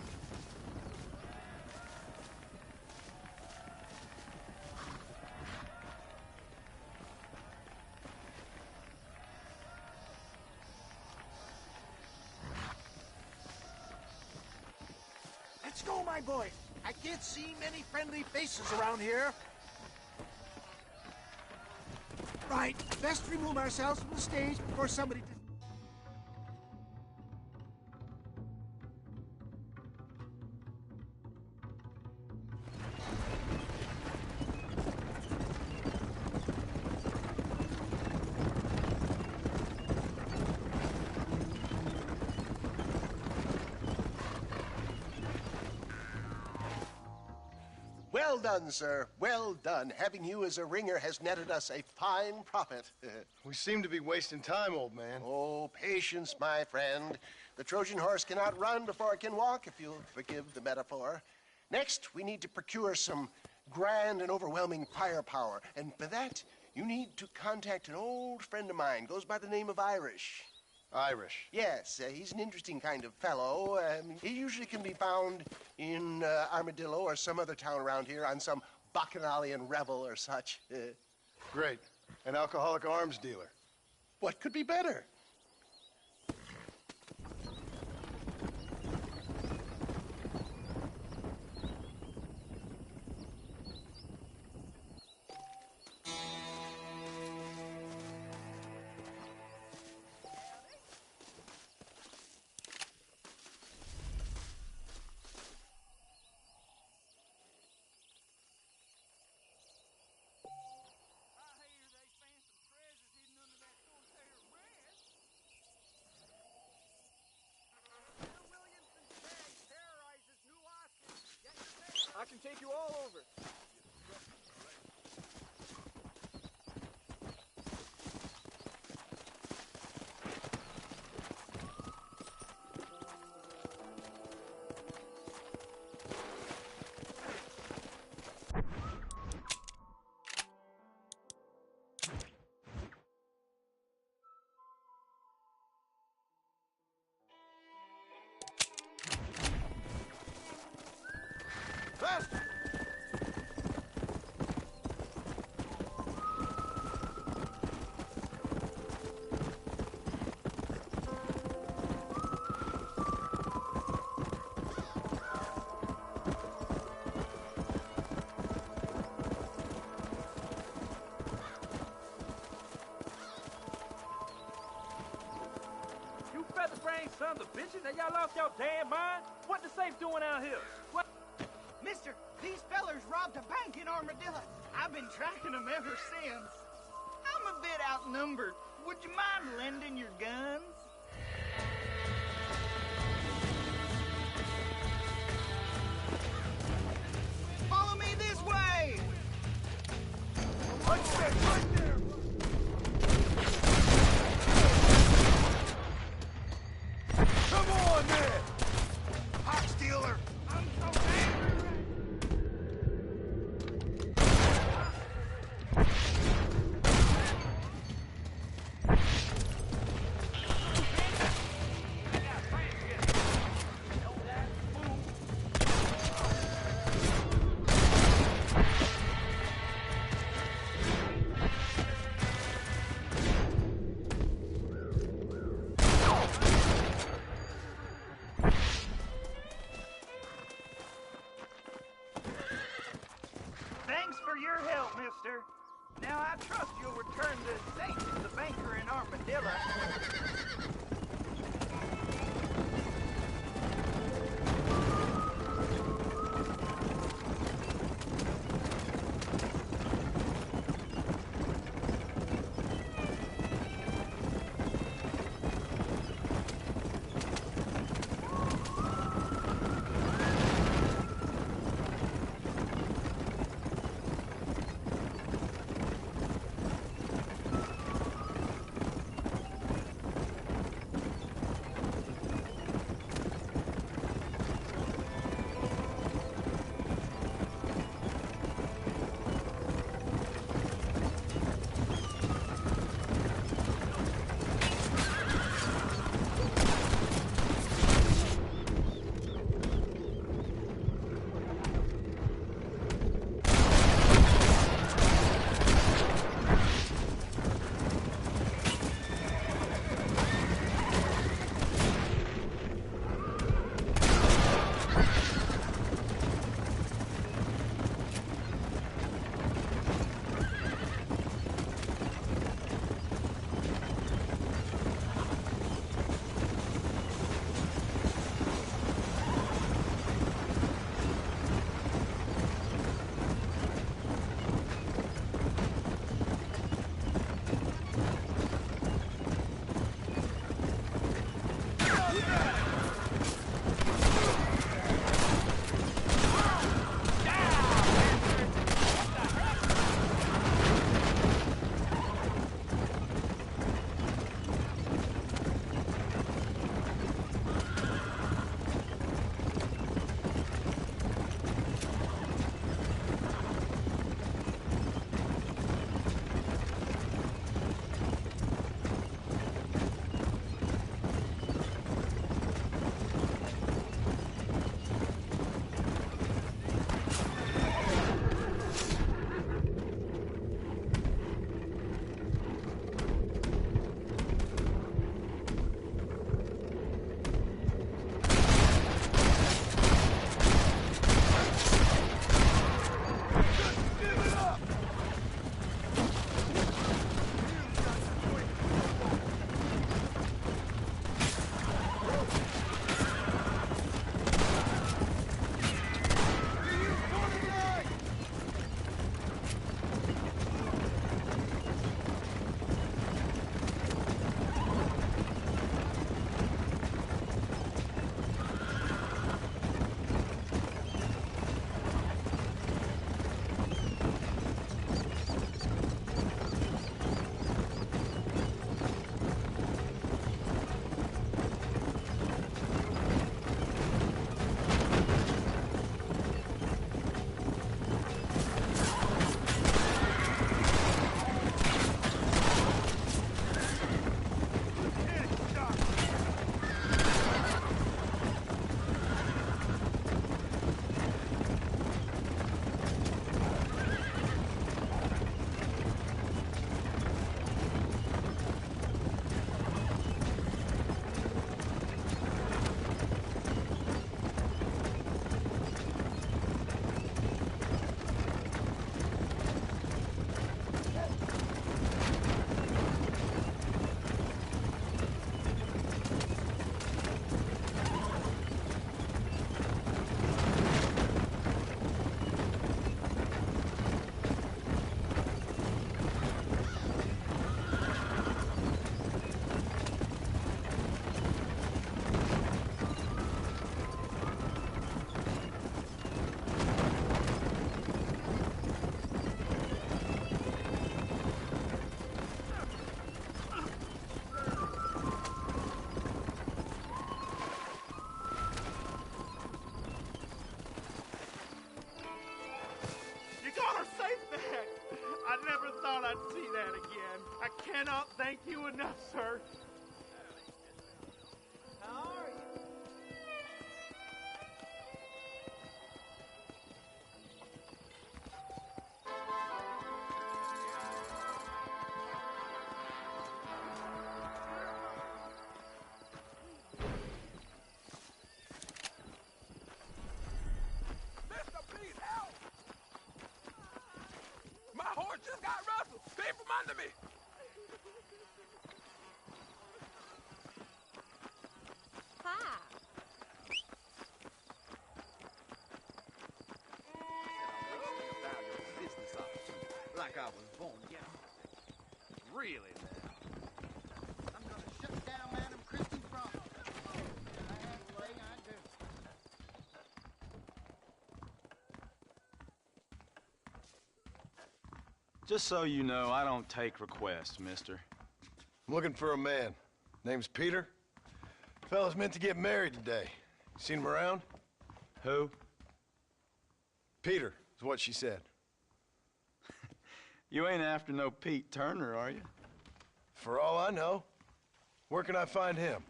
Let's go, my boy. I can't see many friendly faces around here. Right, best remove ourselves from the stage before somebody... Well done, sir. Well done. Having you as a ringer has netted us a fine profit. We seem to be wasting time, old man. Oh, patience, my friend. The Trojan horse cannot run before it can walk, if you'll forgive the metaphor. Next, we need to procure some grand and overwhelming firepower. And for that, you need to contact an old friend of mine. Goes by the name of Irish. Irish? Yes, he's an interesting kind of fellow. He usually can be found in Armadillo or some other town around here on some bacchanalian revel or such. Great. An alcoholic arms dealer. What could be better? I can take you all over. Faster! You feather-brained sons of bitches, and y'all lost your damn mind? What the safe doing out here? What? Mister, these fellers robbed a bank in Armadillo. I've been tracking them ever since. I'm a bit outnumbered. Would you mind lending your guns? Follow me this way! Punch that right there! Come on, man! Hot stealer! I'm so angry! Thanks for your help, mister. Now I trust you'll return the safe to the banker in Armadillo. thank you enough, sir. How are you? Mr. Pete, help! My horse just got rustled. Came from under me. Hi. Like I was born, yeah. Really, man. I'm gonna shut down Madam Christie's Bronx. Last thing I do. Just so you know, I don't take requests, mister. I'm looking for a man. Name's Peter. Fella's meant to get married today. Seen him around? Who? Peter, is what she said. You ain't after no Pete Turner, are you? For all I know. Where can I find him?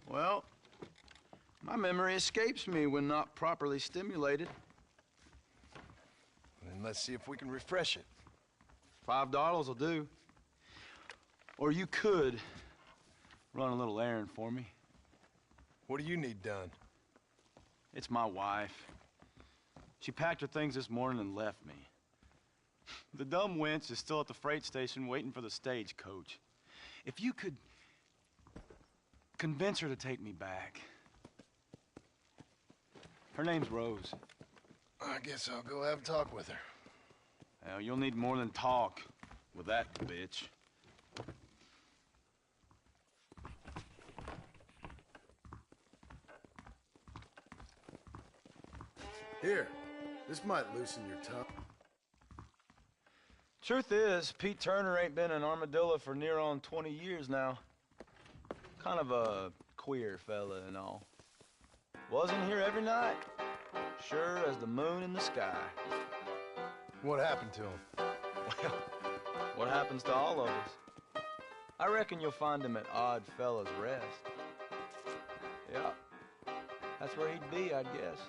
Well, my memory escapes me when not properly stimulated. Then let's see if we can refresh it. $5 will do. Or you could run a little errand for me. What do you need done? It's my wife. She packed her things this morning and left me. The dumb wench is still at the freight station waiting for the stagecoach. If you could convince her to take me back. Her name's Rose. I guess I'll go have a talk with her. Well, you'll need more than talk with that bitch. Here, this might loosen your tongue. Truth is, Pete Turner ain't been in Armadillo for near on 20 years now. Kind of a queer fella and all. Wasn't here every night. Sure as the moon in the sky. What happened to him? Well, what happens to all of us? I reckon you'll find him at Odd Fella's Rest. Yeah, that's where he'd be, I'd guess.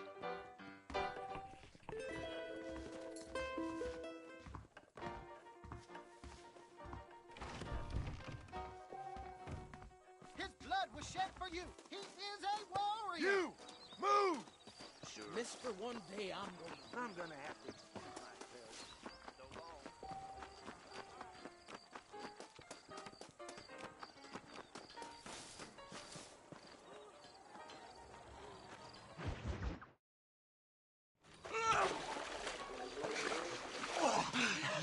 His blood was shed for you. He is a warrior. You! Move! Sure. Miss, for one day, I'm gonna have to excuse myself. So long.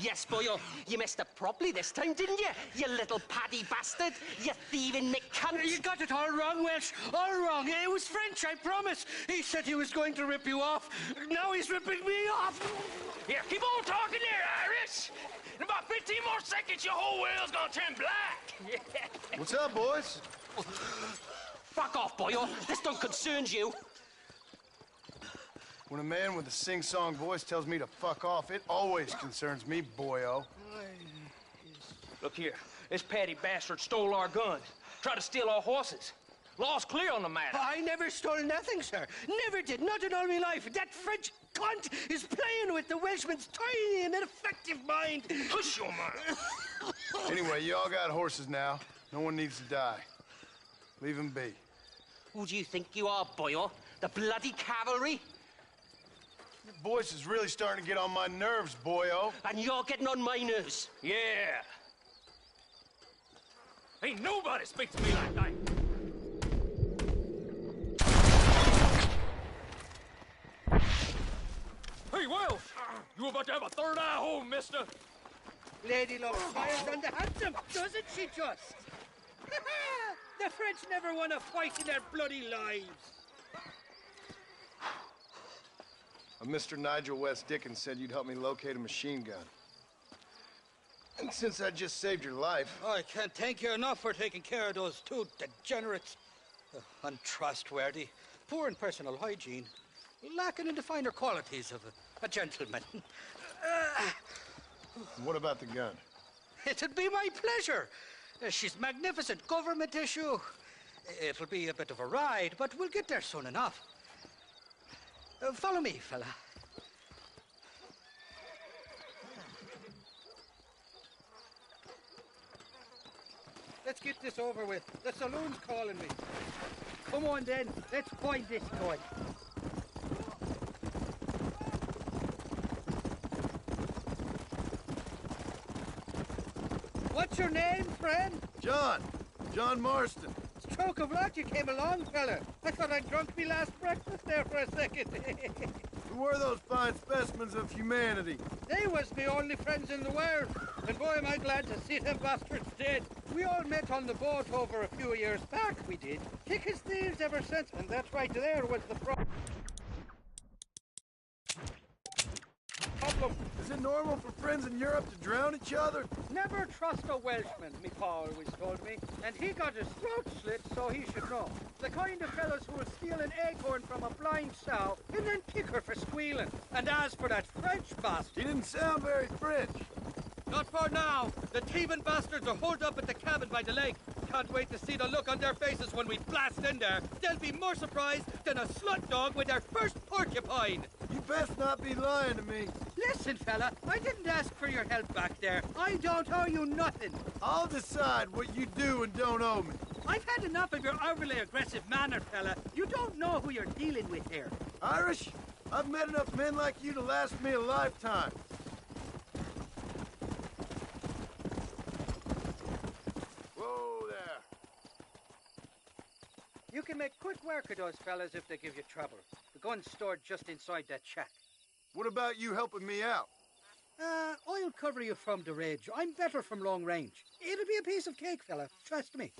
Yes, boyo, you messed up properly this time, didn't you? You little paddy bastard. You thieving McCunt. You got it all wrong, Welsh. All wrong. It was French, I promise. He said he was going to rip you off. Now he's ripping me off. Here, keep on talking there, Iris. In about 15 more seconds, your whole world's gonna turn black. What's up, boys? Fuck off, boyo. This don't concern you. When a man with a sing-song voice tells me to fuck off, it always concerns me, boyo. Look here, this patty bastard stole our guns, tried to steal our horses. Law's clear on the matter. I never stole nothing, sir. Never did. Not in all my life. That French cunt is playing with the Welshman's tiny and ineffective mind. Hush your mouth. Anyway, you all got horses now. No one needs to die. Leave him be. Who do you think you are, boyo? The bloody cavalry? Your voice is really starting to get on my nerves, boyo. And you're getting on my nerves. Yeah. Ain't nobody speak to me like that. Hey, Welsh! You about to have a third eye home, mister? Lady loves fires and the handsome, doesn't she just? The French never won a fight in their bloody lives. Mr. Nigel West Dickens said you'd help me locate a machine gun. And since I just saved your life... I can't thank you enough for taking care of those two degenerates. Untrustworthy, poor in personal hygiene, lacking in the finer qualities of a gentleman. What about the gun? It'd be my pleasure. She's magnificent. Government issue. It'll be a bit of a ride, but we'll get there soon enough. Follow me, fella. Let's get this over with. The saloon's calling me. Come on then, let's find this guy. What's your name, friend? John. John Marston. Stroke of luck you came along, fella. I thought I'd drunk me last breakfast there for a second. Who were those fine specimens of humanity? They was me only friends in the world. And boy, am I glad to see them bastards dead. We all met on the boat over a few years back, we did. Thick as thieves ever since, and that right there was the problem. Is it normal for friends in Europe to drown each other? Never trust a Welshman, me pa always told me. And he got his throat slit, so he should know. The kind of fellas who will steal an acorn from a blind sow and then kick her for squealing. And as for that French bastard... He didn't sound very French. Not for now. The thieving bastards are holed up at the cabin by the lake. Can't wait to see the look on their faces when we blast in there. They'll be more surprised than a slut dog with their first porcupine. You best not be lying to me. Listen, fella, I didn't ask for your help back there. I don't owe you nothing. I'll decide what you do and don't owe me. I've had enough of your overly aggressive manner, fella. You don't know who you're dealing with here. Irish, I've met enough men like you to last me a lifetime. Whoa there. You can make quick work of those fellas if they give you trouble. The gun's stored just inside that shack. What about you helping me out? I'll cover you from the ridge. I'm better from long range. It'll be a piece of cake, fella. Trust me.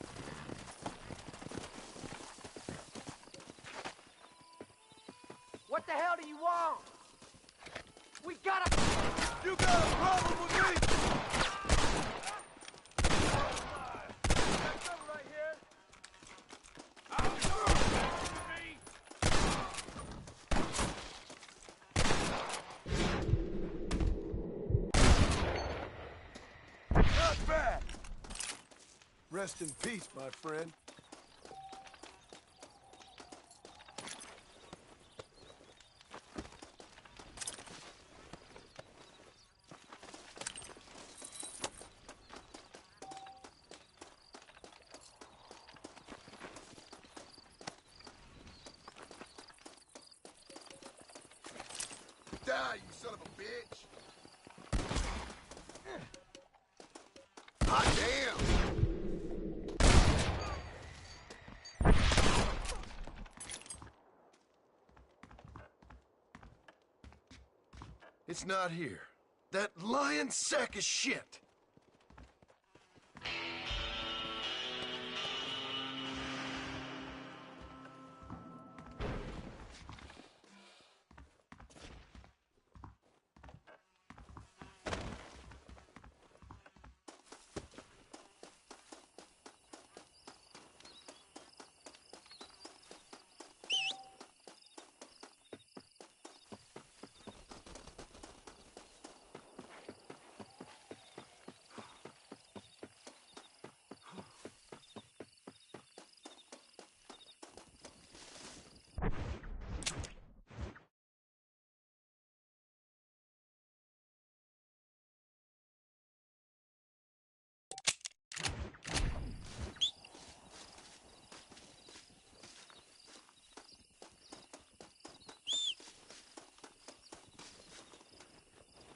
What the hell do you want? We got a... You got a problem with me? Not bad. Rest in peace, my friend. Die, you son of a bitch! Hot damn! It's not here. That lying sack of shit!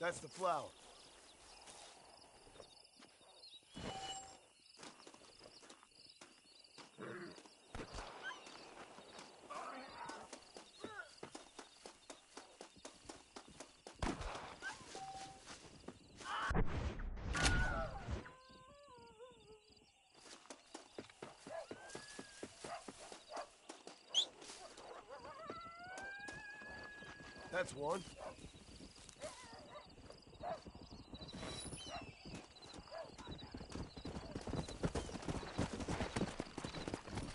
That's the flower. That's one.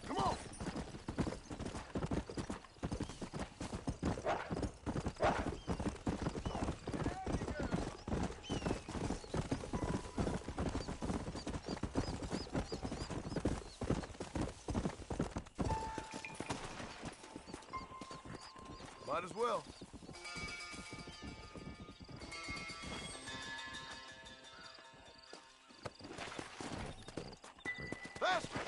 Come on. Might as well. Faster!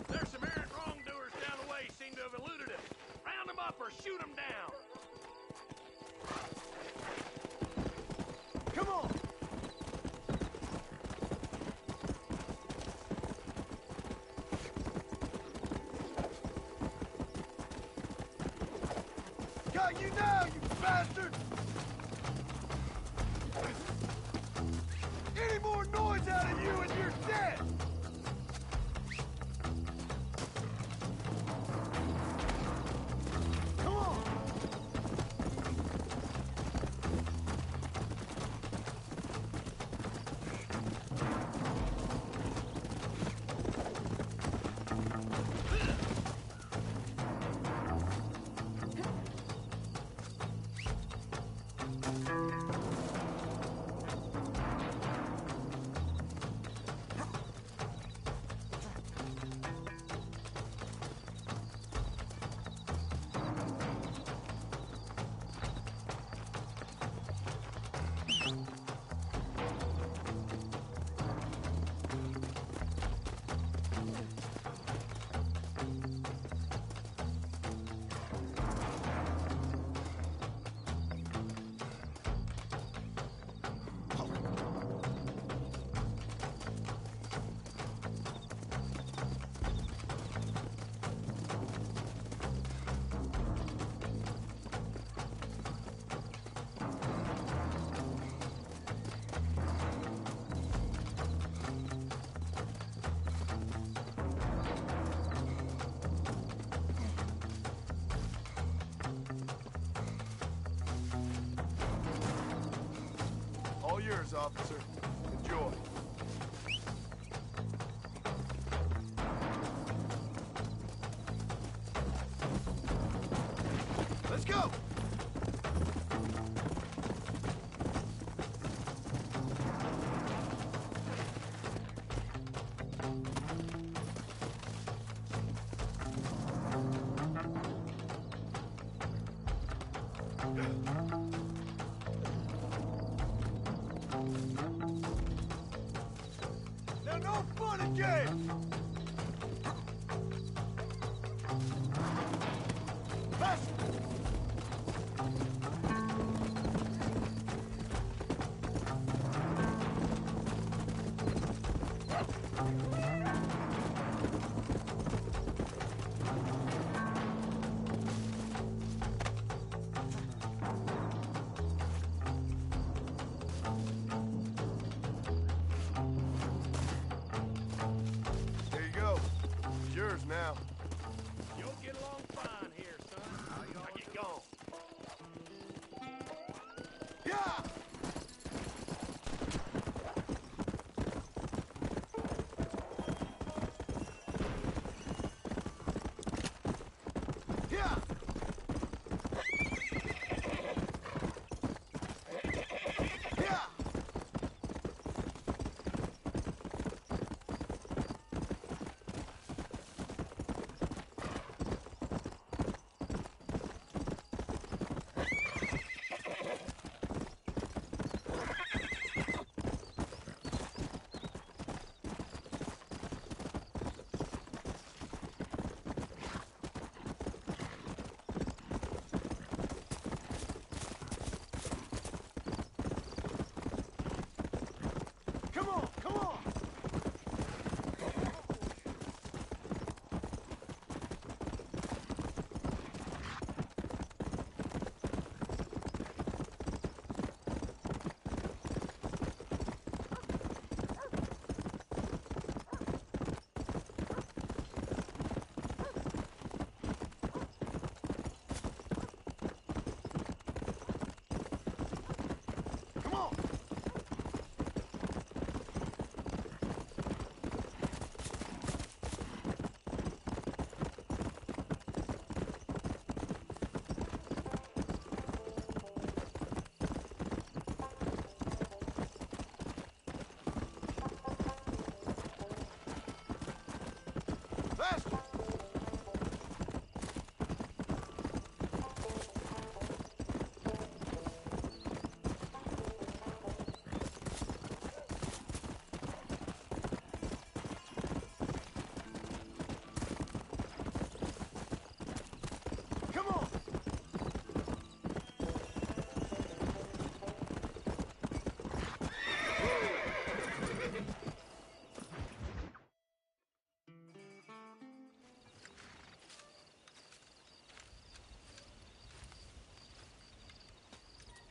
There's some errant wrongdoers down the way seem to have eluded him. Round them up or shoot them down. Come on! Got you now, you bastard! Any more noise out of you and you're dead! Come on! All yours, officer. Enjoy. Let's go! Now, no fun and games! Faster! There you go. It's yours now. You'll get along fine here, son. Now get gone. Yeah! Yeah! Yeah!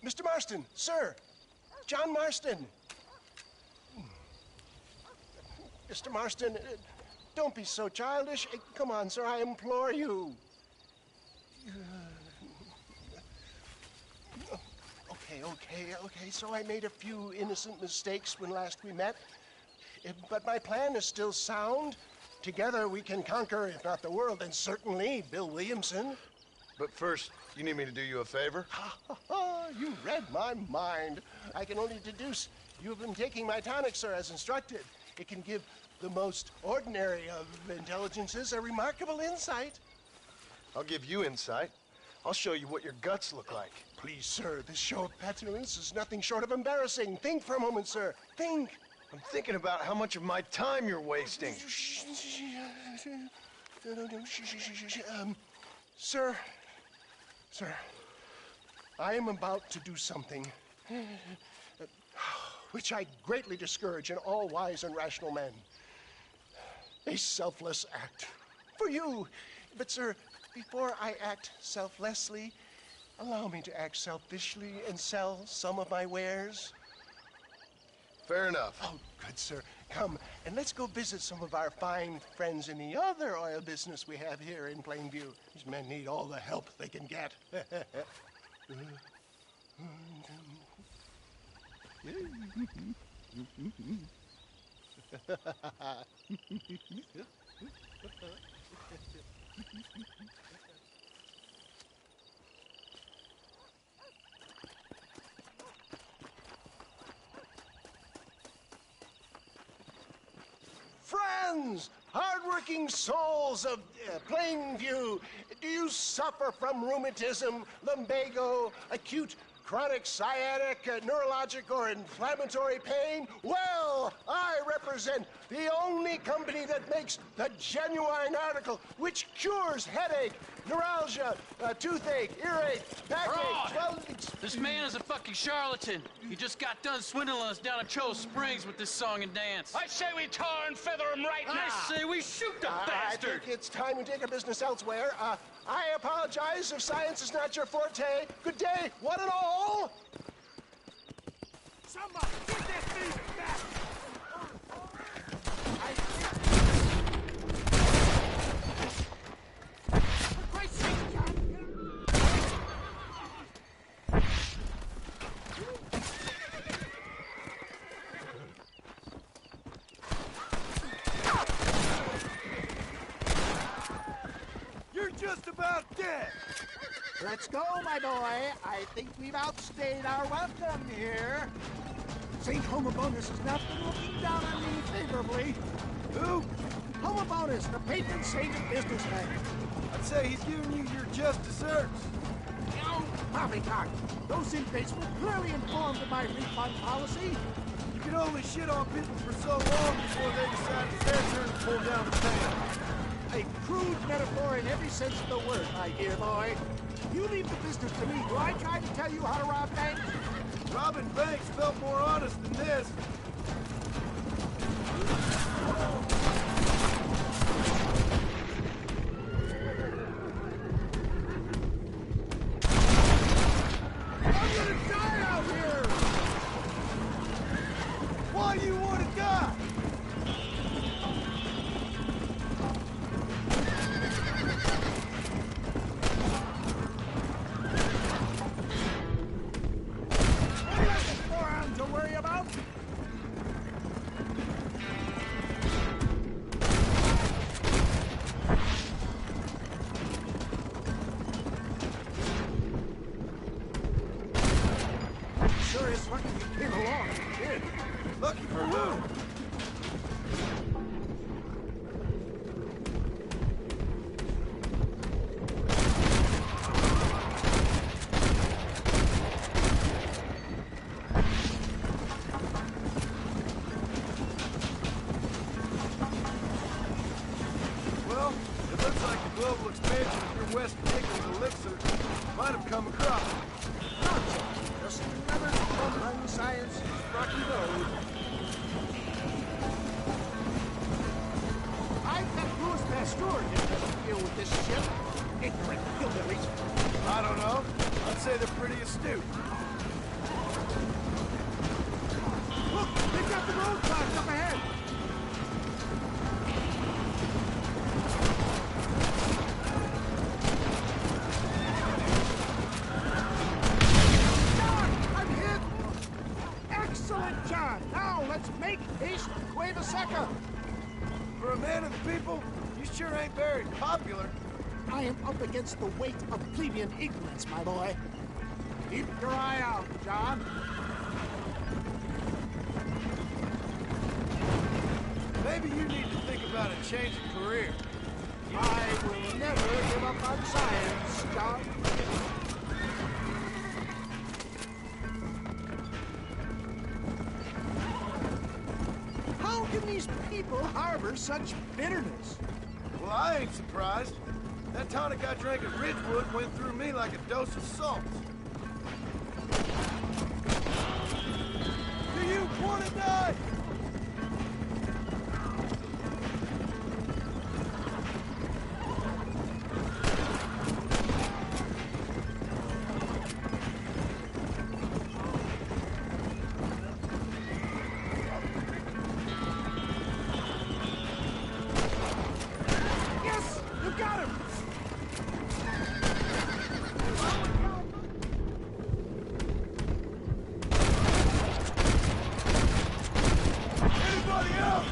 Mr. Marston, sir. John Marston. Mr. Marston, don't be so childish. Come on, sir, I implore you. Okay, so I made a few innocent mistakes when last we met. But my plan is still sound. Together we can conquer, if not the world, then certainly Bill Williamson. But first, you need me to do you a favor? You read my mind. I can only deduce you have been taking my tonic, sir, as instructed. It can give the most ordinary of intelligences a remarkable insight. I'll give you insight. I'll show you what your guts look like. Please, sir, this show of petulance is nothing short of embarrassing. Think for a moment, sir. Think. I'm thinking about how much of my time you're wasting. Sir, I am about to do something which I greatly discourage in all wise and rational men. A selfless act for you. But, sir, before I act selflessly, allow me to act selfishly and sell some of my wares. Fair enough. Oh, good, sir. Come, and let's go visit some of our fine friends in the other oil business we have here in Plainview. These men need all the help they can get. Friends, hard-working souls of Plainview, do you suffer from rheumatism, lumbago, acute chronic sciatic, neurologic, or inflammatory pain? Well, I represent the only company that makes the genuine article which cures headache, neuralgia, toothache, earache, backache, Fraud! This man is a fucking charlatan. He just got done swindling us down at Cho Springs with this song and dance. I say we tar and feather him right now. I say we shoot the bastard. I think it's time we take our business elsewhere. I apologize if science is not your forte. Good day, one and all. Somebody, get that thing back! For Christ's sake, John! You're just about dead. Let's go, my boy. I think we've outstayed our welcome here. St. Homobonus has not been looking down on me favorably. Who? Homobonus, the patron saint of businessmen. I'd say he's giving you your just desserts. No, poppycock. Those inmates were clearly informed of my refund policy. You can only shit on people for so long before they decide it's their turn to pull down the pants. A crude metaphor in every sense of the word, my dear boy. You leave the business to me. Do I try to tell you how to rob banks? Robbing banks felt more honest than this. I'm gonna die out here! Why do you want to die? To worry about? Sure is lucky you came along, kid. Lucky for who? West Dickens elixir might have come across. Just another bump on science's rocky road. I bet Louis Pasteur didn't interfere with this ship. Ignorant hillbillies. I don't know. I'd say they're pretty astute. Look, they've got the roadblocks up ahead. I'm hit! Excellent, John! Now let's make haste to Cueva Seca! For a man of the people, you sure ain't very popular. I am up against the weight of plebeian ignorance, my boy. Keep your eye out, John. Maybe you need to think about a change of career. I will never give up on science, John. How can these people harbor such bitterness? Well, I ain't surprised. That tonic I drank at Ridgewood went through me like a dose of salt. Do you want to die? Yes! You got him! Anybody else?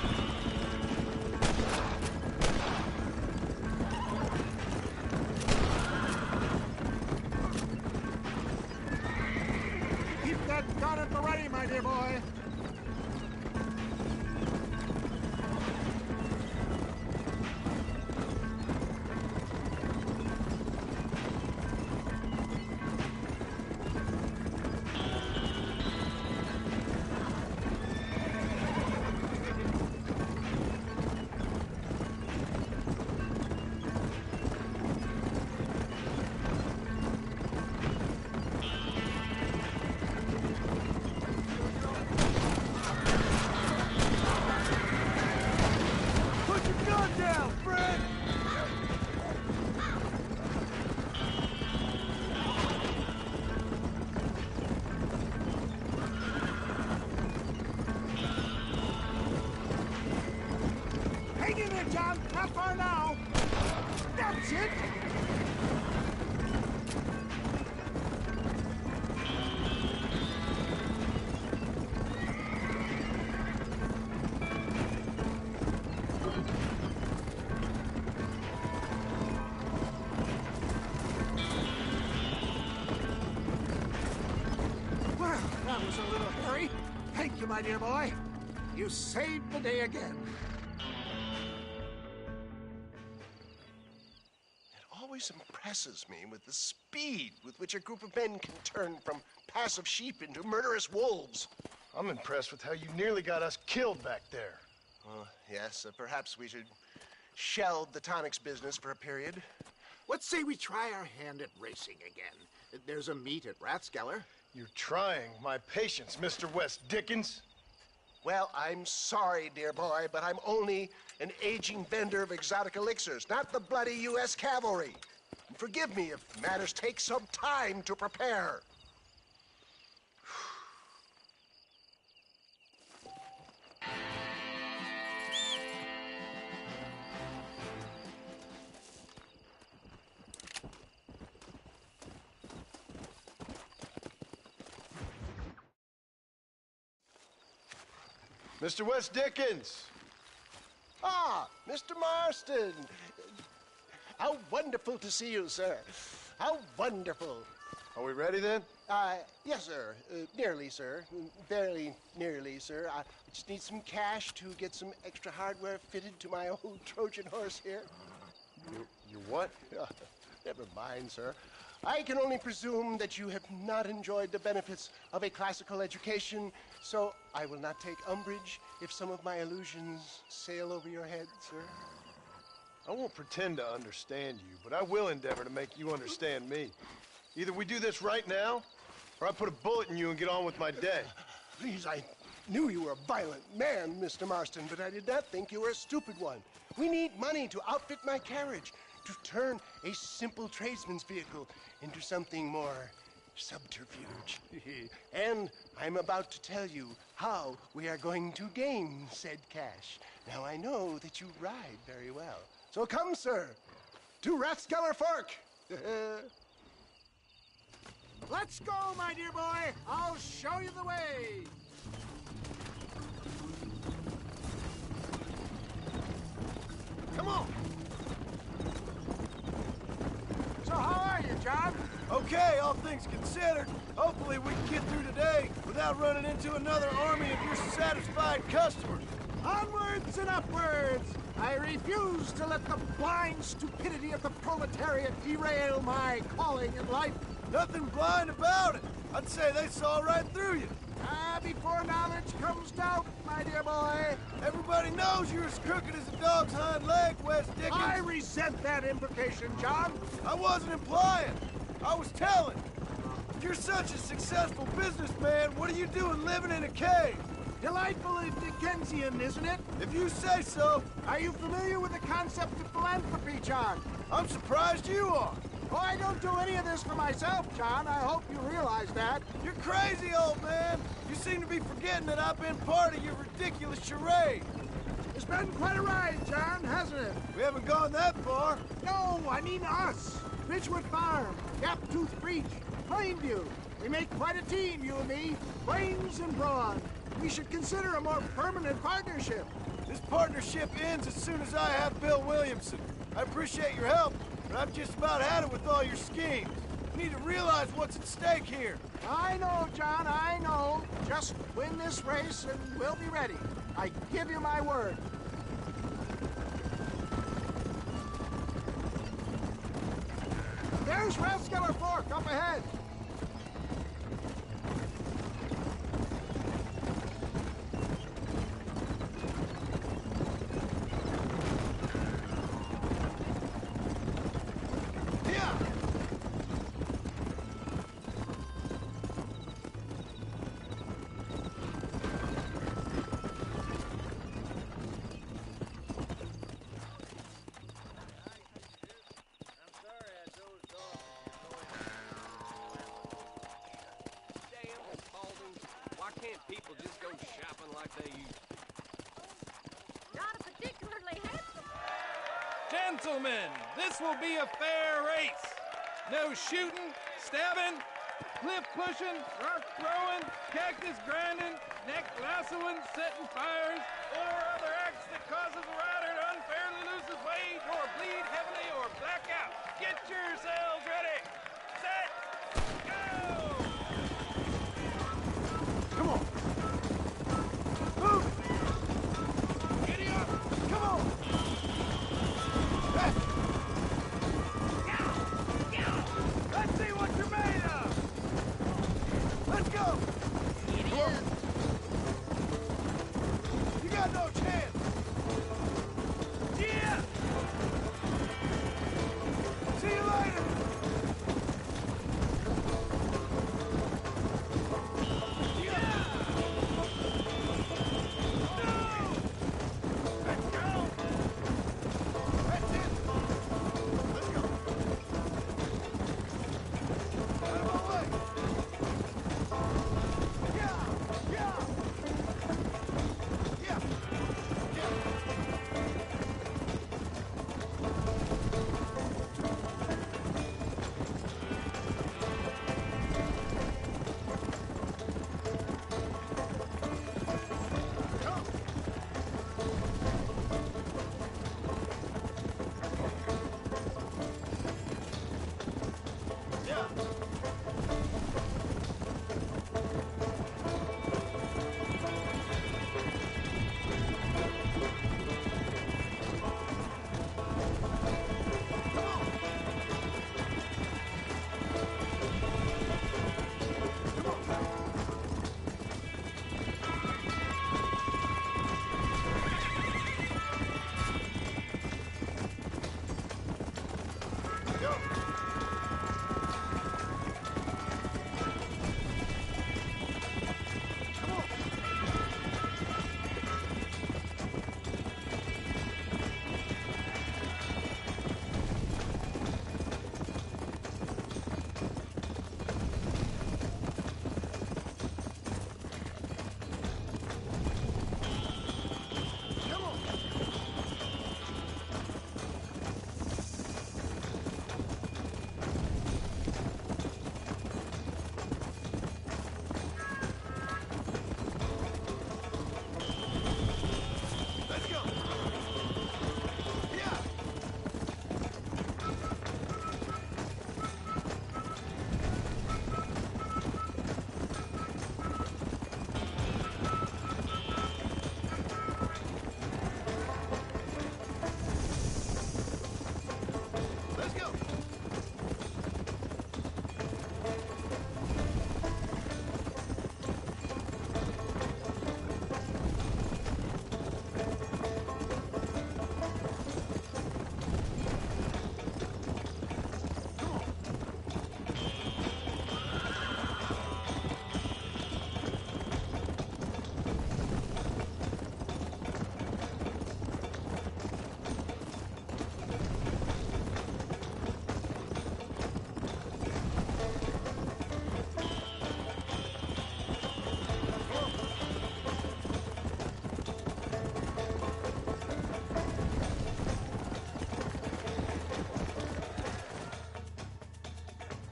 Keep that gun at the ready, my dear boy. Put your gun down, Fred! Hang in there, John. Not far now. That's it. Well, that was a little hairy. Thank you, my dear boy. You saved the day again. It always impresses me with the speed with which a group of men can turn from passive sheep into murderous wolves. I'm impressed with how you nearly got us killed back there. Yes, perhaps we should shelve the tonics business for a period. Let's say we try our hand at racing again. There's a meet at Rathskeller. You're trying my patience, Mr. West Dickens. Well, I'm sorry, dear boy, but I'm only an aging vendor of exotic elixirs, not the bloody U.S. cavalry. And forgive me if matters take some time to prepare. Mr. West Dickens! Ah, Mr. Marston. How wonderful to see you, sir. How wonderful. Are we ready then? Yes, sir. Nearly, sir. Very nearly, sir. I just need some cash to get some extra hardware fitted to my old Trojan horse here. You what? Never mind, sir. I can only presume that you have not enjoyed the benefits of a classical education, so I will not take umbrage if some of my illusions sail over your head, sir. I won't pretend to understand you, but I will endeavor to make you understand me. Either we do this right now, or I put a bullet in you and get on with my day. Please, I knew you were a violent man, Mr. Marston, but I did not think you were a stupid one. We need money to outfit my carriage, to turn a simple tradesman's vehicle into something more subterfuge. And I'm about to tell you how we are going to gain said cash. Now, I know that you ride very well. So come, sir, to Rathskeller Fork. Let's go, my dear boy. I'll show you the way. Come on. So how are you, John? Okay, all things considered. Hopefully we can get through today without running into another army of your satisfied customers. Onwards and upwards. I refuse to let the blind stupidity of the proletariat derail my calling in life. Nothing blind about it. I'd say they saw right through you. Before knowledge comes doubt, my dear boy. Everybody knows you're as crooked as a dog's hind leg, Wes Dickens. I resent that implication, John. I wasn't implying. I was telling. If you're such a successful businessman, what are you doing living in a cave? Delightfully Dickensian, isn't it? If you say so. Are you familiar with the concept of philanthropy, John? I'm surprised you are. Oh, I don't do any of this for myself, John. I hope you realize that. You're crazy, old man. You seem to be forgetting that I've been part of your ridiculous charade. It's been quite a ride, John, hasn't it? We haven't gone that far. No, I mean us. Ridgewood Farm, Gaptooth Breach, Plainview. We make quite a team, you and me. Brains and brawn. We should consider a more permanent partnership. This partnership ends as soon as I have Bill Williamson. I appreciate your help, but I've just about had it with all your schemes. You need to realize what's at stake here. I know, John, I know. Just win this race and we'll be ready. I give you my word. There's Rathskeller Fork up ahead. People just go shopping like they used to. Not a particularly handsome. Gentlemen, this will be a fair race. No shooting, stabbing, cliff pushing, rock throwing, cactus grinding, neck lassoing, setting fires, or other acts that causes a rider to unfairly lose his weight or bleed heavily or black out. Get yourselves ready. Set. Go! Come on. Move! Giddy up! Come on! Let's see what you're made of! Let's go! Idiot. You got no chance! Yeah!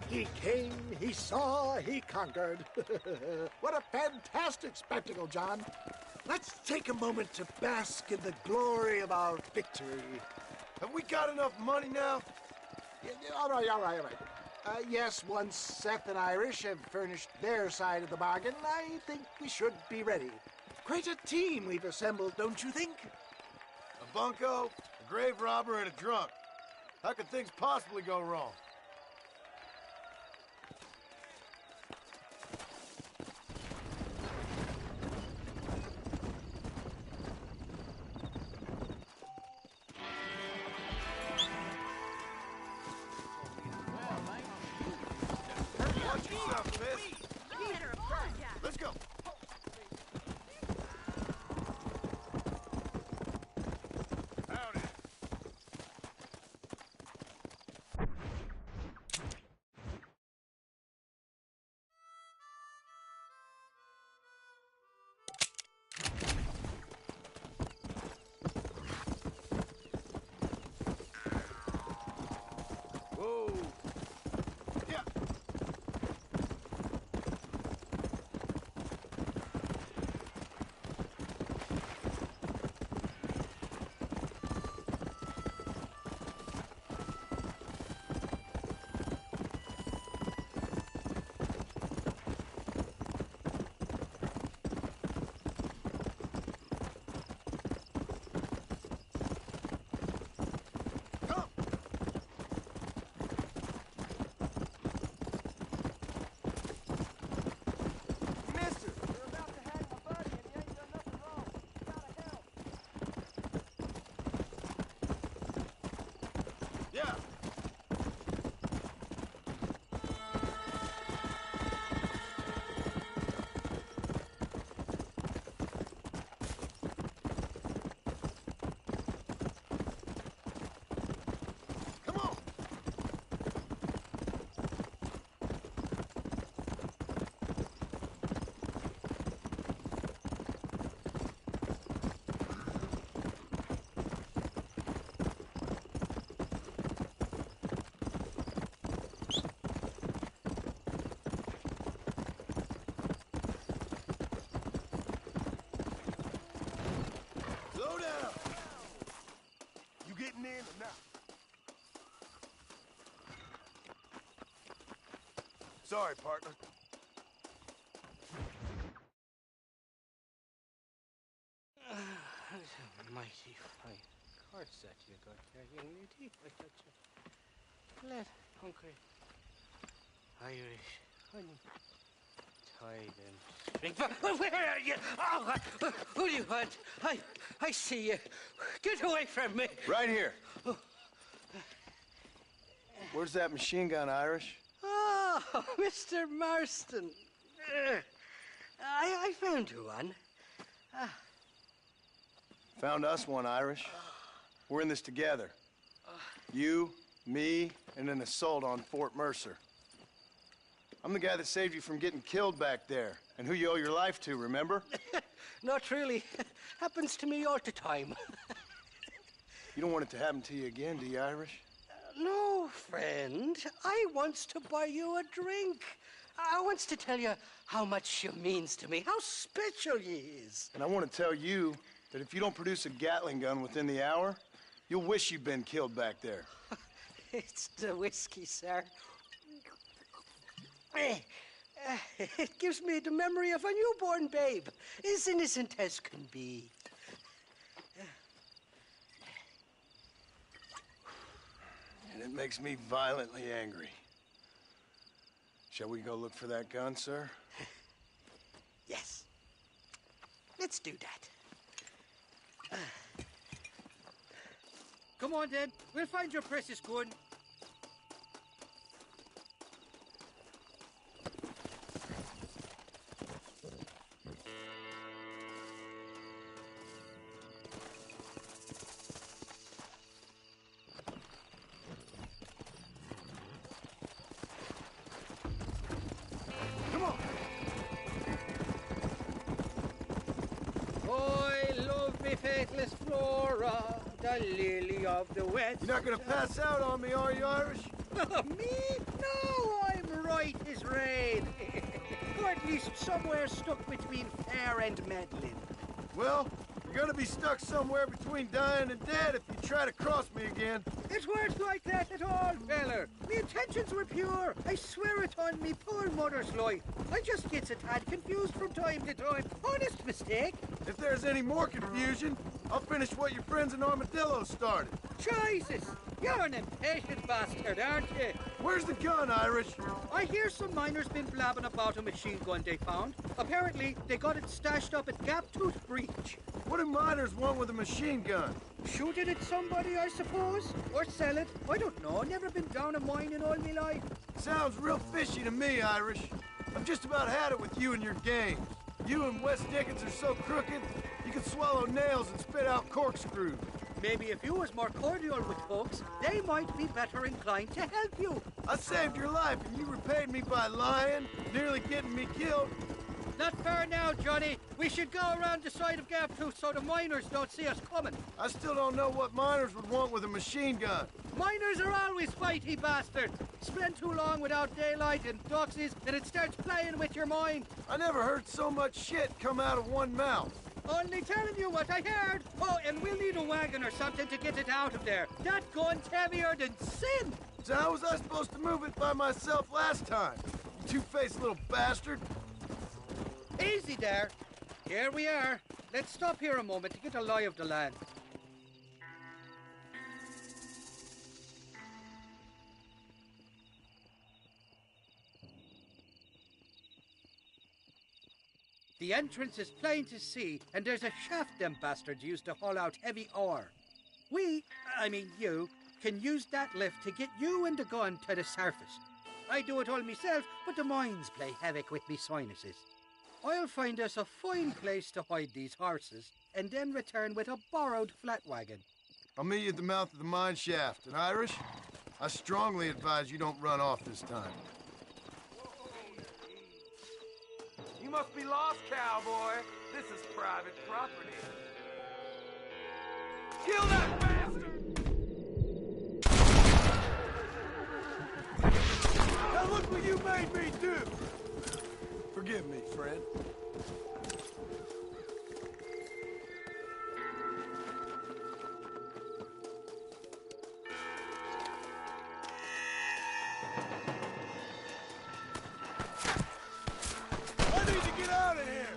He came, he saw, he conquered. What a fantastic spectacle, John. Let's take a moment to bask in the glory of our victory. Have we got enough money now? All right. Yes, once Seth and Irish have furnished their side of the bargain, I think we should be ready. Quite a team we've assembled, don't you think? A bunco, a grave robber, and a drunk. How could things possibly go wrong? Watch yourself, miss. Let's go. Howdy. Whoa. Yeah. Yeah. Come on. Slow down. You getting in or not? Sorry, partner. Mighty fine cards that you got there, young lady. I got you flat, hungry, Irish, honey, tied and string. Where are you? Oh, who do you want? I see you. Get away from me. Right here. Oh. Where Where's that machine gun, Irish? Oh, Mr. Marston. I found you one. Found us one, Irish. We're in this together. You, me, and an assault on Fort Mercer. I'm the guy that saved you from getting killed back there, and who you owe your life to, remember? Not really. Happens to me all the time. You don't want it to happen to you again, do you, Irish? No, friend. I wants to buy you a drink. I wants to tell you how much you means to me, how special you is. And I want to tell you that if you don't produce a Gatling gun within the hour, you'll wish you'd been killed back there. It's the whiskey, sir. It gives me the memory of a newborn babe, as innocent as can be. And it makes me violently angry. Shall we go look for that gun, sir? Yes. Let's do that. Come on, then. We'll find your precious gun. Faithless Flora, the lily of the west. You're not gonna pass out on me, are you, Irish? Me? No, I'm right as rain. Or at least somewhere stuck between fair and meddling. Well, you're gonna be stuck somewhere between dying and dead if you try to cross me again. It weren't like that at all, feller. Me intentions were pure. I swear it on me poor mother's life. I just gets a tad confused from time to time. Honest mistake. If there's any more confusion, I'll finish what your friends in Armadillo started. Jesus! You're an impatient bastard, aren't you? Where's the gun, Irish? I hear some miners been blabbing about a machine gun they found. Apparently, they got it stashed up at Gap-Tooth Breach. What do miners want with a machine gun? Shoot it at somebody, I suppose? Or sell it? I don't know. Never been down a mine in all my life. Sounds real fishy to me, Irish. I've just about had it with you and your games. You and Wes Dickens are so crooked, you can swallow nails and spit out corkscrews. Maybe if you was more cordial with folks, they might be better inclined to help you. I saved your life, and you repaid me by lying, nearly getting me killed. Not fair now, Johnny. We should go around the side of Gap-Tooth so the miners don't see us coming. I still don't know what miners would want with a machine gun. Miners are always fighty bastards. Spend too long without daylight and doxies, and it starts playing with your mind. I never heard so much shit come out of one mouth. Only telling you what I heard. Oh, and we'll need a wagon or something to get it out of there. That gun's heavier than sin. So how was I supposed to move it by myself last time? You two-faced little bastard. Easy there. Here we are. Let's stop here a moment to get a lie of the land. The entrance is plain to see, and there's a shaft them bastards used to haul out heavy ore. I mean you, can use that lift to get you and the gun to the surface. I do it all myself, but the mines play havoc with me sinuses. I'll find us a fine place to hide these horses, and then return with a borrowed flat wagon. I'll meet you at the mouth of the mine shaft. And Irish, I strongly advise you don't run off this time. You must be lost, cowboy. This is private property. Kill that bastard! Now look what you made me do! Forgive me, friend. I need to get out of here!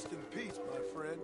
Rest in peace, my friend.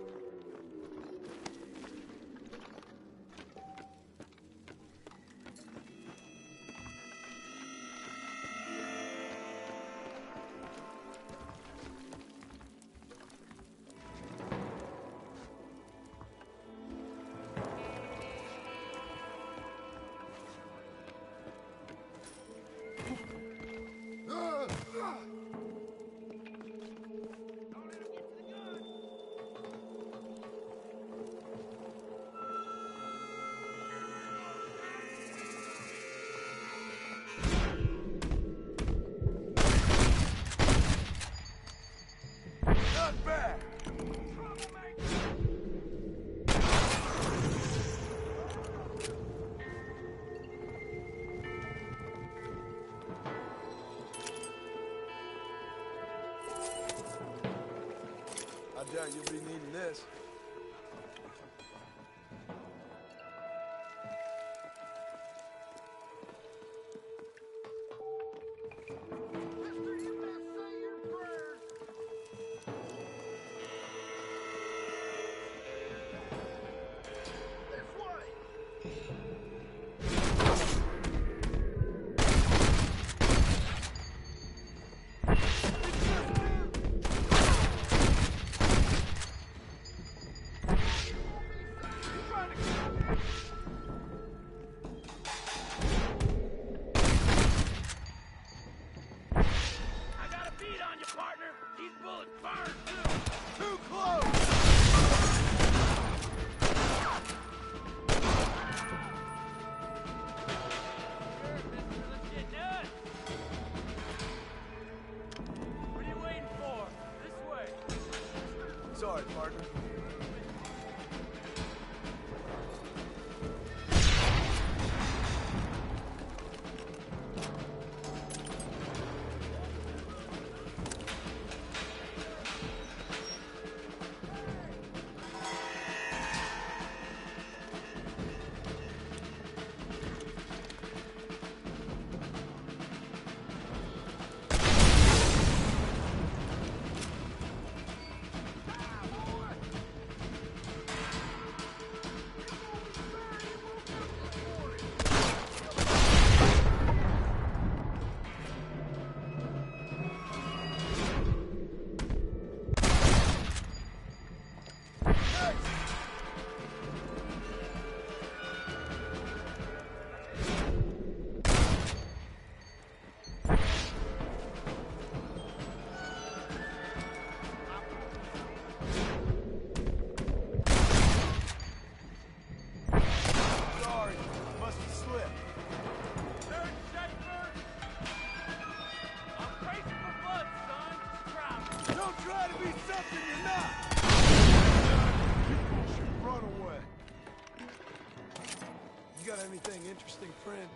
Not bad! I doubt you'll be needing this. I got a beat on you, partner. These bullets burn, too. Too close! Let's get done. What are you waiting for? This way. Sorry, partner. Sorry, must have slipped. Third Schaefer! I'm racing for blood, son. Try me. Don't try to be something you're not! You should run away. You got anything interesting, friend?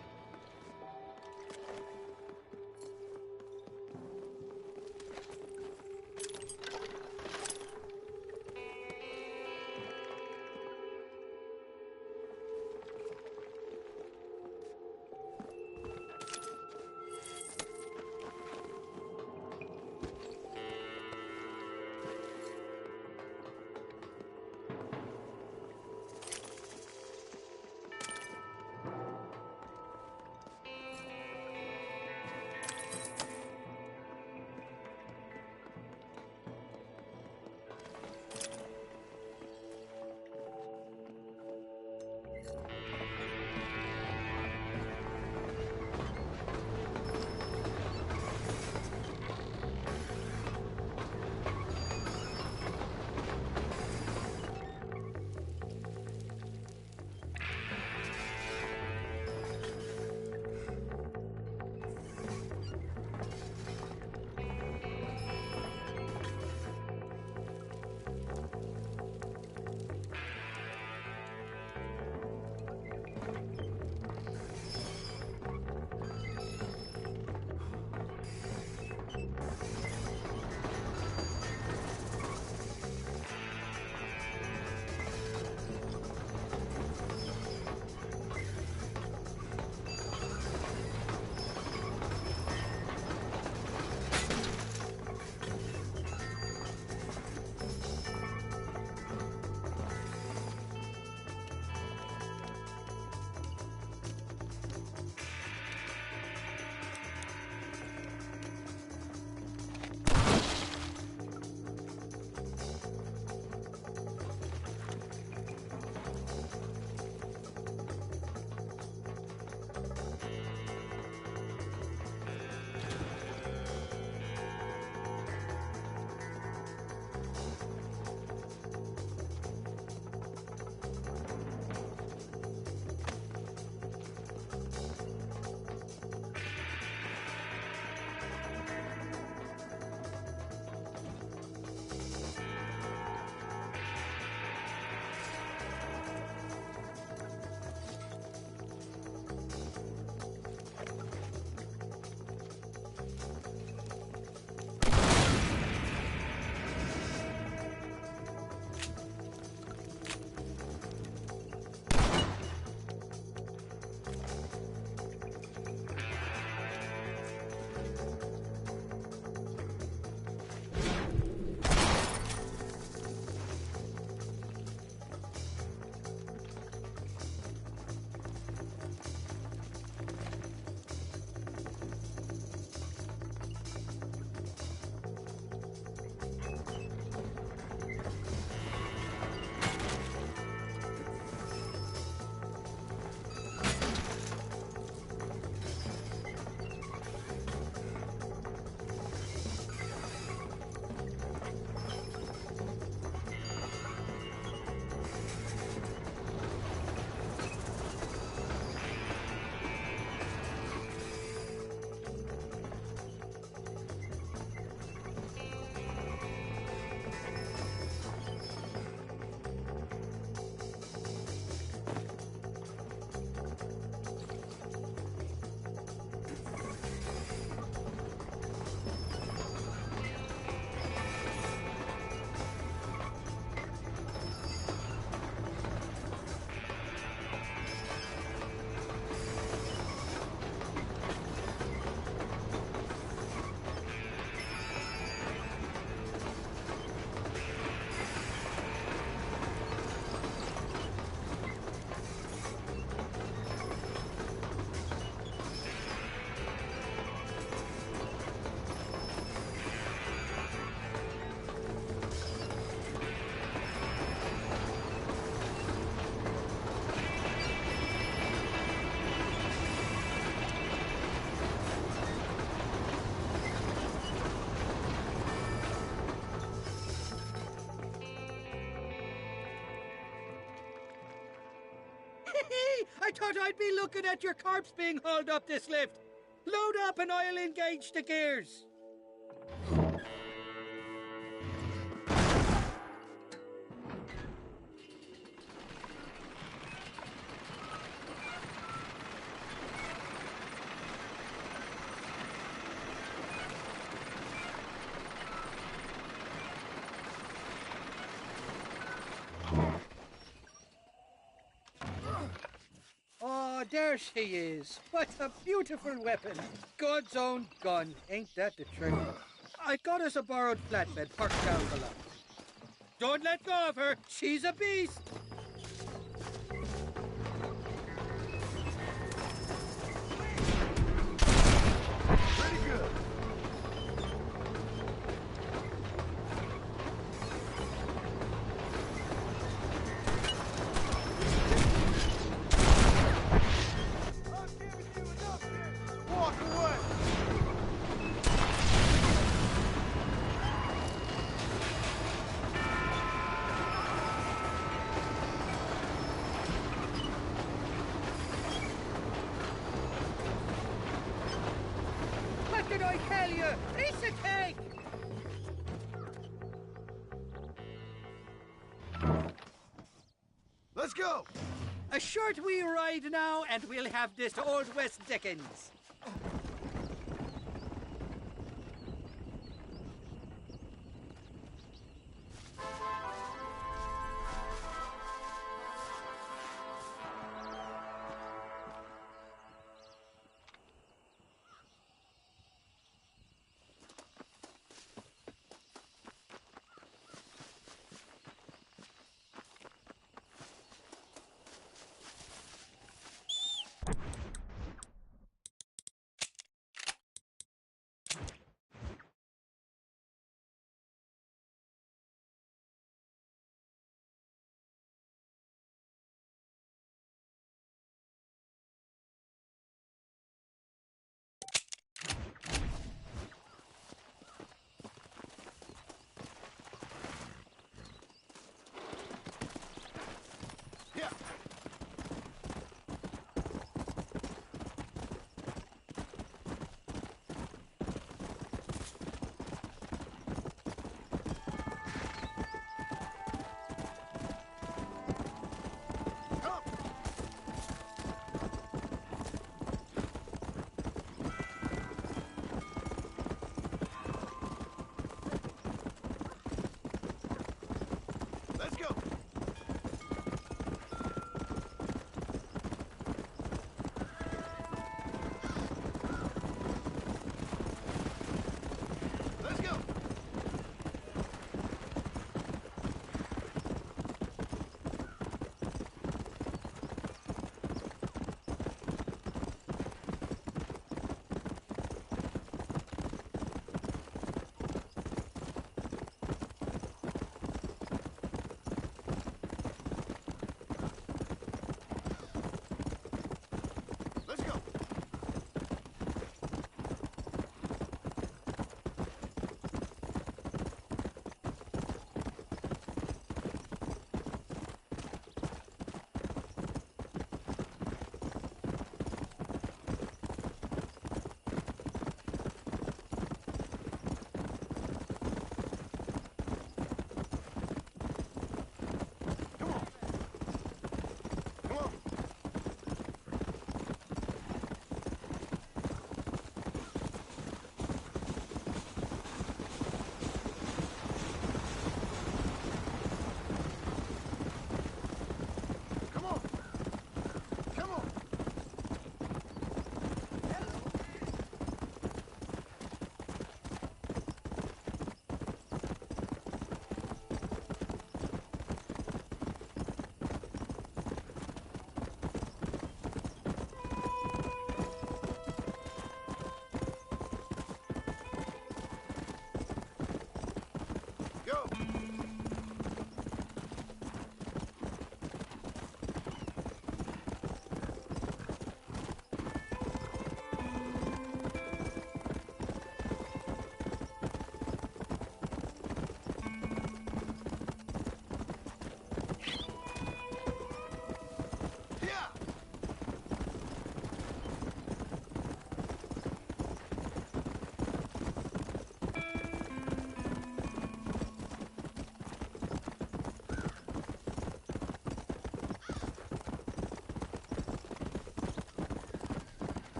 I thought I'd be looking at your corpse being hauled up this lift. Load up and I'll engage the gears. Oh, there she is. What a beautiful weapon. God's own gun. Ain't that the trick? I got us a borrowed flatbed parked down below. Don't let go of her. She's a beast. Pretty good. Walk away. What did I tell you? Piece of cake. Let's go. A short wee ride now, and we'll have this Old West Dickens.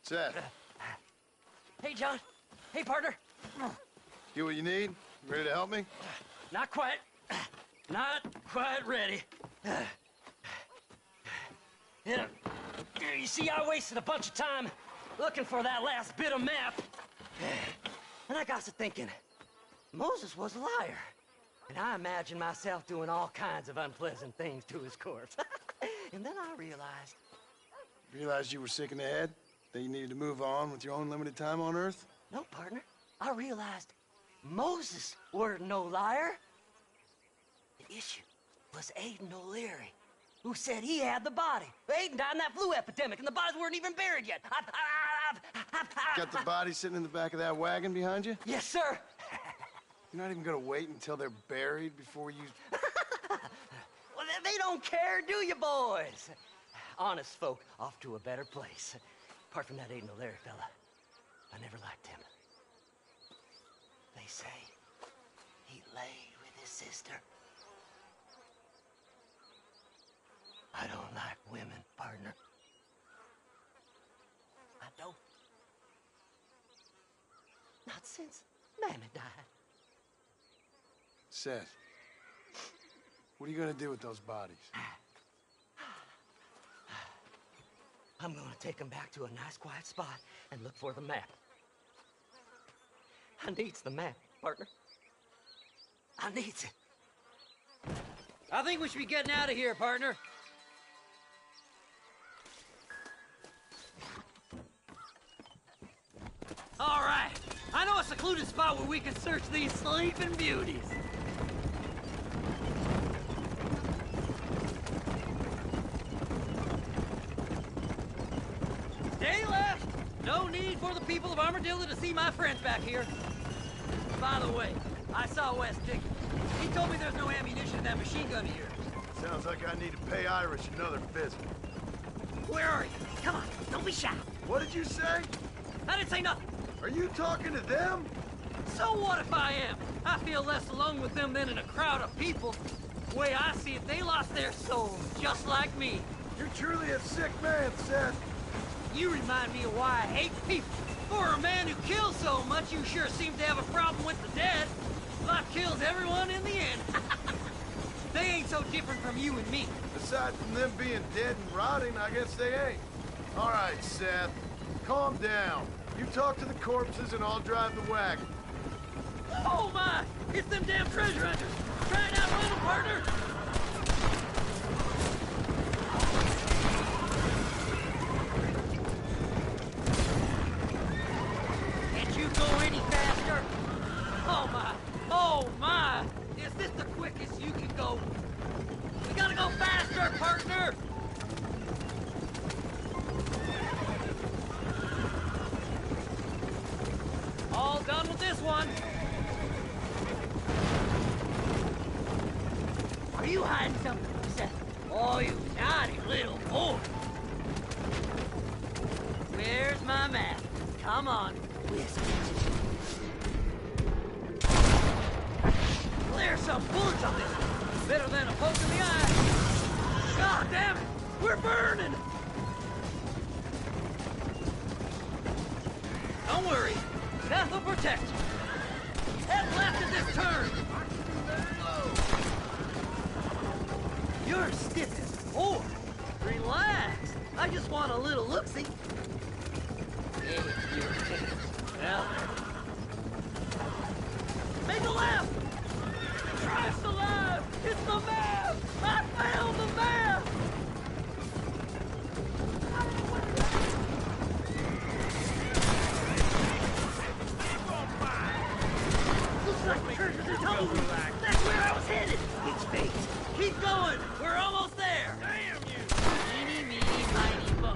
Seth. Hey, John. Hey, partner. Get what you need? Ready to help me? Not quite. Not quite ready. You see, I wasted a bunch of time looking for that last bit of map. And I got to thinking, Moses was a liar. And I imagined myself doing all kinds of unpleasant things to his corpse. And then I realized... Realized you were sick in the head? That you needed to move on with your own limited time on Earth? No, partner. I realized Moses weren't no liar. The issue was Aiden O'Leary, who said he had the body. Aiden died in that flu epidemic, and the bodies weren't even buried yet. Got the body sitting in the back of that wagon behind you? Yes, sir. You're not even gonna wait until they're buried before you... Well, they don't care, do you, boys? Honest folk off to a better place. Apart from that Aiden O'Leary fella, I never liked him. They say he laid with his sister. I don't like women, partner. I don't. Not since Mammy died. Seth, what are you gonna do with those bodies? I'm gonna take them back to a nice quiet spot and look for the map. I needs the map, partner. I needs it. I think we should be getting out of here, partner. All right. I know a secluded spot where we can search these sleeping beauties. Stay left. No need for the people of Armadillo to see my friends back here. By the way, I saw Wes digging. He told me there's no ammunition in that machine gun of yours. Sounds like I need to pay Irish another visit. Where are you? Come on, don't be shy. What did you say? I didn't say nothing. Are you talking to them? So what if I am? I feel less alone with them than in a crowd of people. The way I see it, they lost their souls, just like me. You're truly a sick man, Seth. You remind me of why I hate people. For a man who kills so much, you sure seem to have a problem with the dead. Life kills everyone in the end. They ain't so different from you and me. Aside from them being dead and rotting, I guess they ain't. All right, Seth. Calm down. You talk to the corpses and I'll drive the wagon. Oh my! It's them damn treasure hunters! Try and outrun them, partner! Can't you go any faster? Oh my! Oh my! Is this the quickest you can go? We gotta go faster, partner! All done with this one. Are you hiding something, Seth? Oh, you naughty little boy. Where's my map? Come on, whisk. There's some bullets on this. Better than a poke in the eye. God damn it! We're burning! Don't worry. Death will protect you. Head left at this turn. You're stiff as a board. Relax. I just want a little look-see. Well, make a left. Christ alive! It's the map! I found the map! Like the church was told me. That's where I was headed. It's fate. Keep going. We're almost there. Damn you. Eeny, meeny, miny, mo.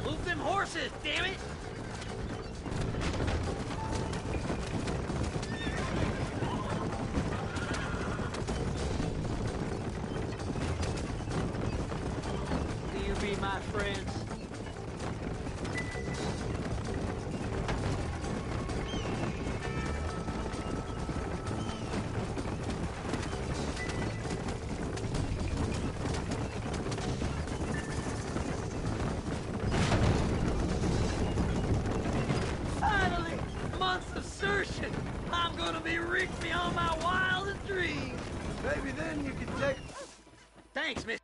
Move them horses, damn it. once assertion, I'm gonna be rich beyond my wildest dreams. Maybe then you can take... Thanks, Miss.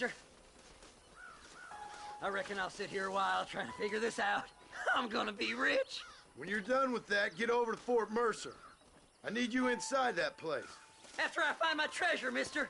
mister. I reckon I'll sit here a while trying to figure this out. I'm gonna be rich. When you're done with that, get over to Fort Mercer. I need you inside that place. After I find my treasure, mister.